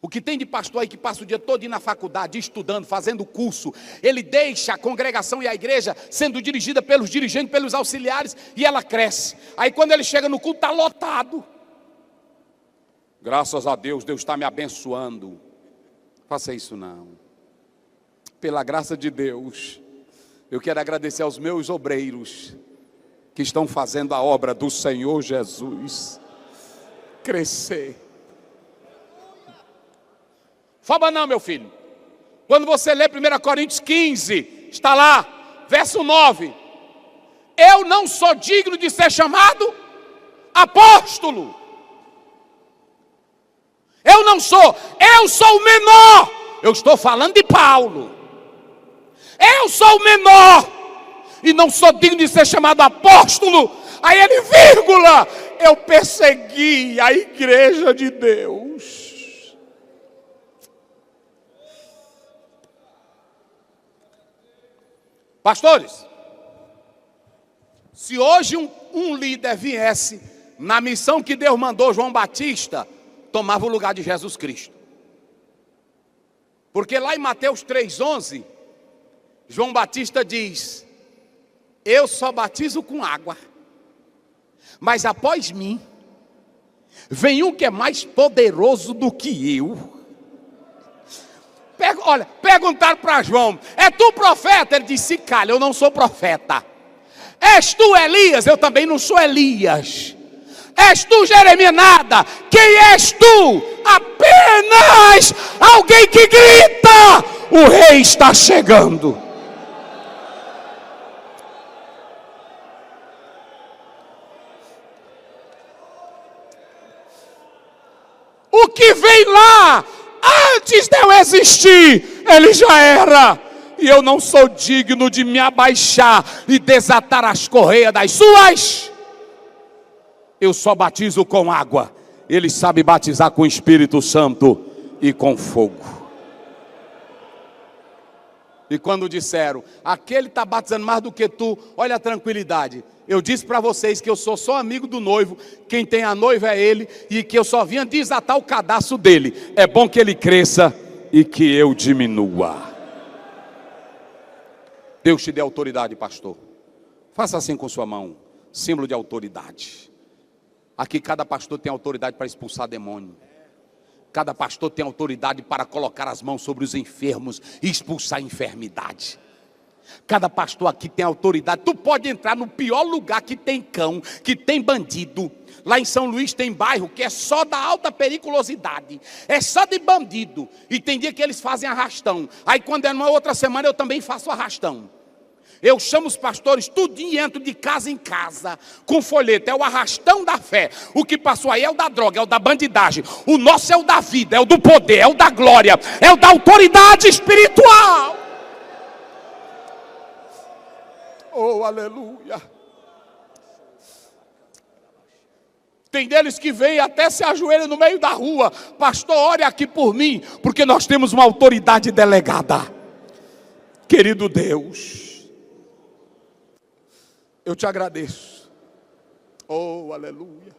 O que tem de pastor aí que passa o dia todo na faculdade, estudando, fazendo curso, ele deixa a congregação e a igreja sendo dirigida pelos dirigentes, pelos auxiliares, e ela cresce. Aí quando ele chega no culto, está lotado. Graças a Deus, Deus está me abençoando. Faça isso não. Pela graça de Deus, eu quero agradecer aos meus obreiros que estão fazendo a obra do Senhor Jesus crescer. Foba não, meu filho. Quando você lê 1 Coríntios 15, está lá, verso 9. Eu não sou digno de ser chamado apóstolo. Eu não sou, eu sou o menor. Eu estou falando de Paulo. Eu sou o menor e não sou digno de ser chamado apóstolo. Aí ele, vírgula, eu persegui a igreja de Deus. Pastores, se hoje um líder viesse na missão que Deus mandou João Batista, tomava o lugar de Jesus Cristo. Porque lá em Mateus 3,11, João Batista diz: eu só batizo com água, mas após mim vem um que é mais poderoso do que eu. Olha, perguntaram para João: é tu profeta? Ele disse: calha, eu não sou profeta. És tu Elias? Eu também não sou Elias. És tu Jeremias? Nada. Quem és tu? Apenas alguém que grita: o rei está chegando. O que vem lá, antes de eu existir, ele já era. E eu não sou digno de me abaixar e desatar as correias das suas. Eu só batizo com água. Ele sabe batizar com o Espírito Santo e com fogo. E quando disseram, aquele está batizando mais do que tu, olha a tranquilidade. Eu disse para vocês que eu sou só amigo do noivo, quem tem a noiva é ele, e que eu só vinha desatar o cadastro dele. É bom que ele cresça e que eu diminua. Deus te dê autoridade, pastor. Faça assim com sua mão, símbolo de autoridade. Aqui cada pastor tem autoridade para expulsar demônio. Cada pastor tem autoridade para colocar as mãos sobre os enfermos e expulsar a enfermidade. Cada pastor aqui tem autoridade. Tu pode entrar no pior lugar que tem cão, que tem bandido. Lá em São Luís tem bairro que é só da alta periculosidade, é só de bandido. E tem dia que eles fazem arrastão. Aí quando é numa outra semana eu também faço arrastão. Eu chamo os pastores tudinho e entro de casa em casa com folheto. É o arrastão da fé. O que passou aí é o da droga, é o da bandidagem. O nosso é o da vida, é o do poder, é o da glória, é o da autoridade espiritual. Oh, aleluia. Tem deles que vêm até se ajoelham no meio da rua. Pastor, ore aqui por mim, porque nós temos uma autoridade delegada. Querido Deus, eu te agradeço. Oh, aleluia.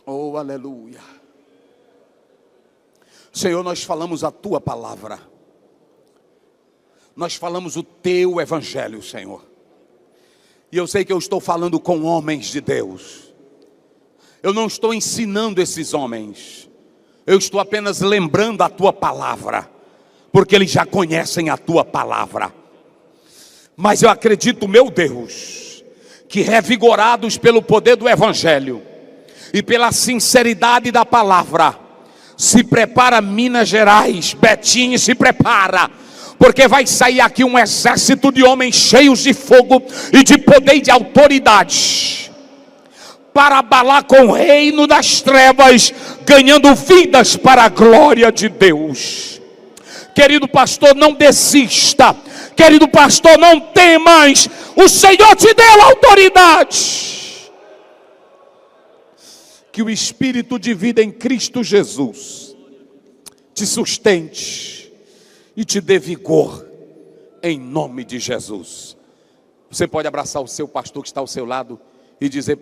Oh, aleluia. Senhor, nós falamos a tua palavra. Nós falamos o teu evangelho, Senhor. E eu sei que eu estou falando com homens de Deus. Eu não estou ensinando esses homens. Eu estou apenas lembrando a tua palavra, porque eles já conhecem a tua palavra. Mas eu acredito, meu Deus, que revigorados pelo poder do evangelho e pela sinceridade da palavra, se prepara Minas Gerais, Betinho, se prepara, porque vai sair aqui um exército de homens cheios de fogo e de poder e de autoridade, para abalar com o reino das trevas, ganhando vidas para a glória de Deus. Querido pastor, não desista. Querido pastor, não temas. O Senhor te deu autoridade. Que o Espírito de vida em Cristo Jesus te sustente e te dê vigor, em nome de Jesus. Você pode abraçar o seu pastor que está ao seu lado e dizer: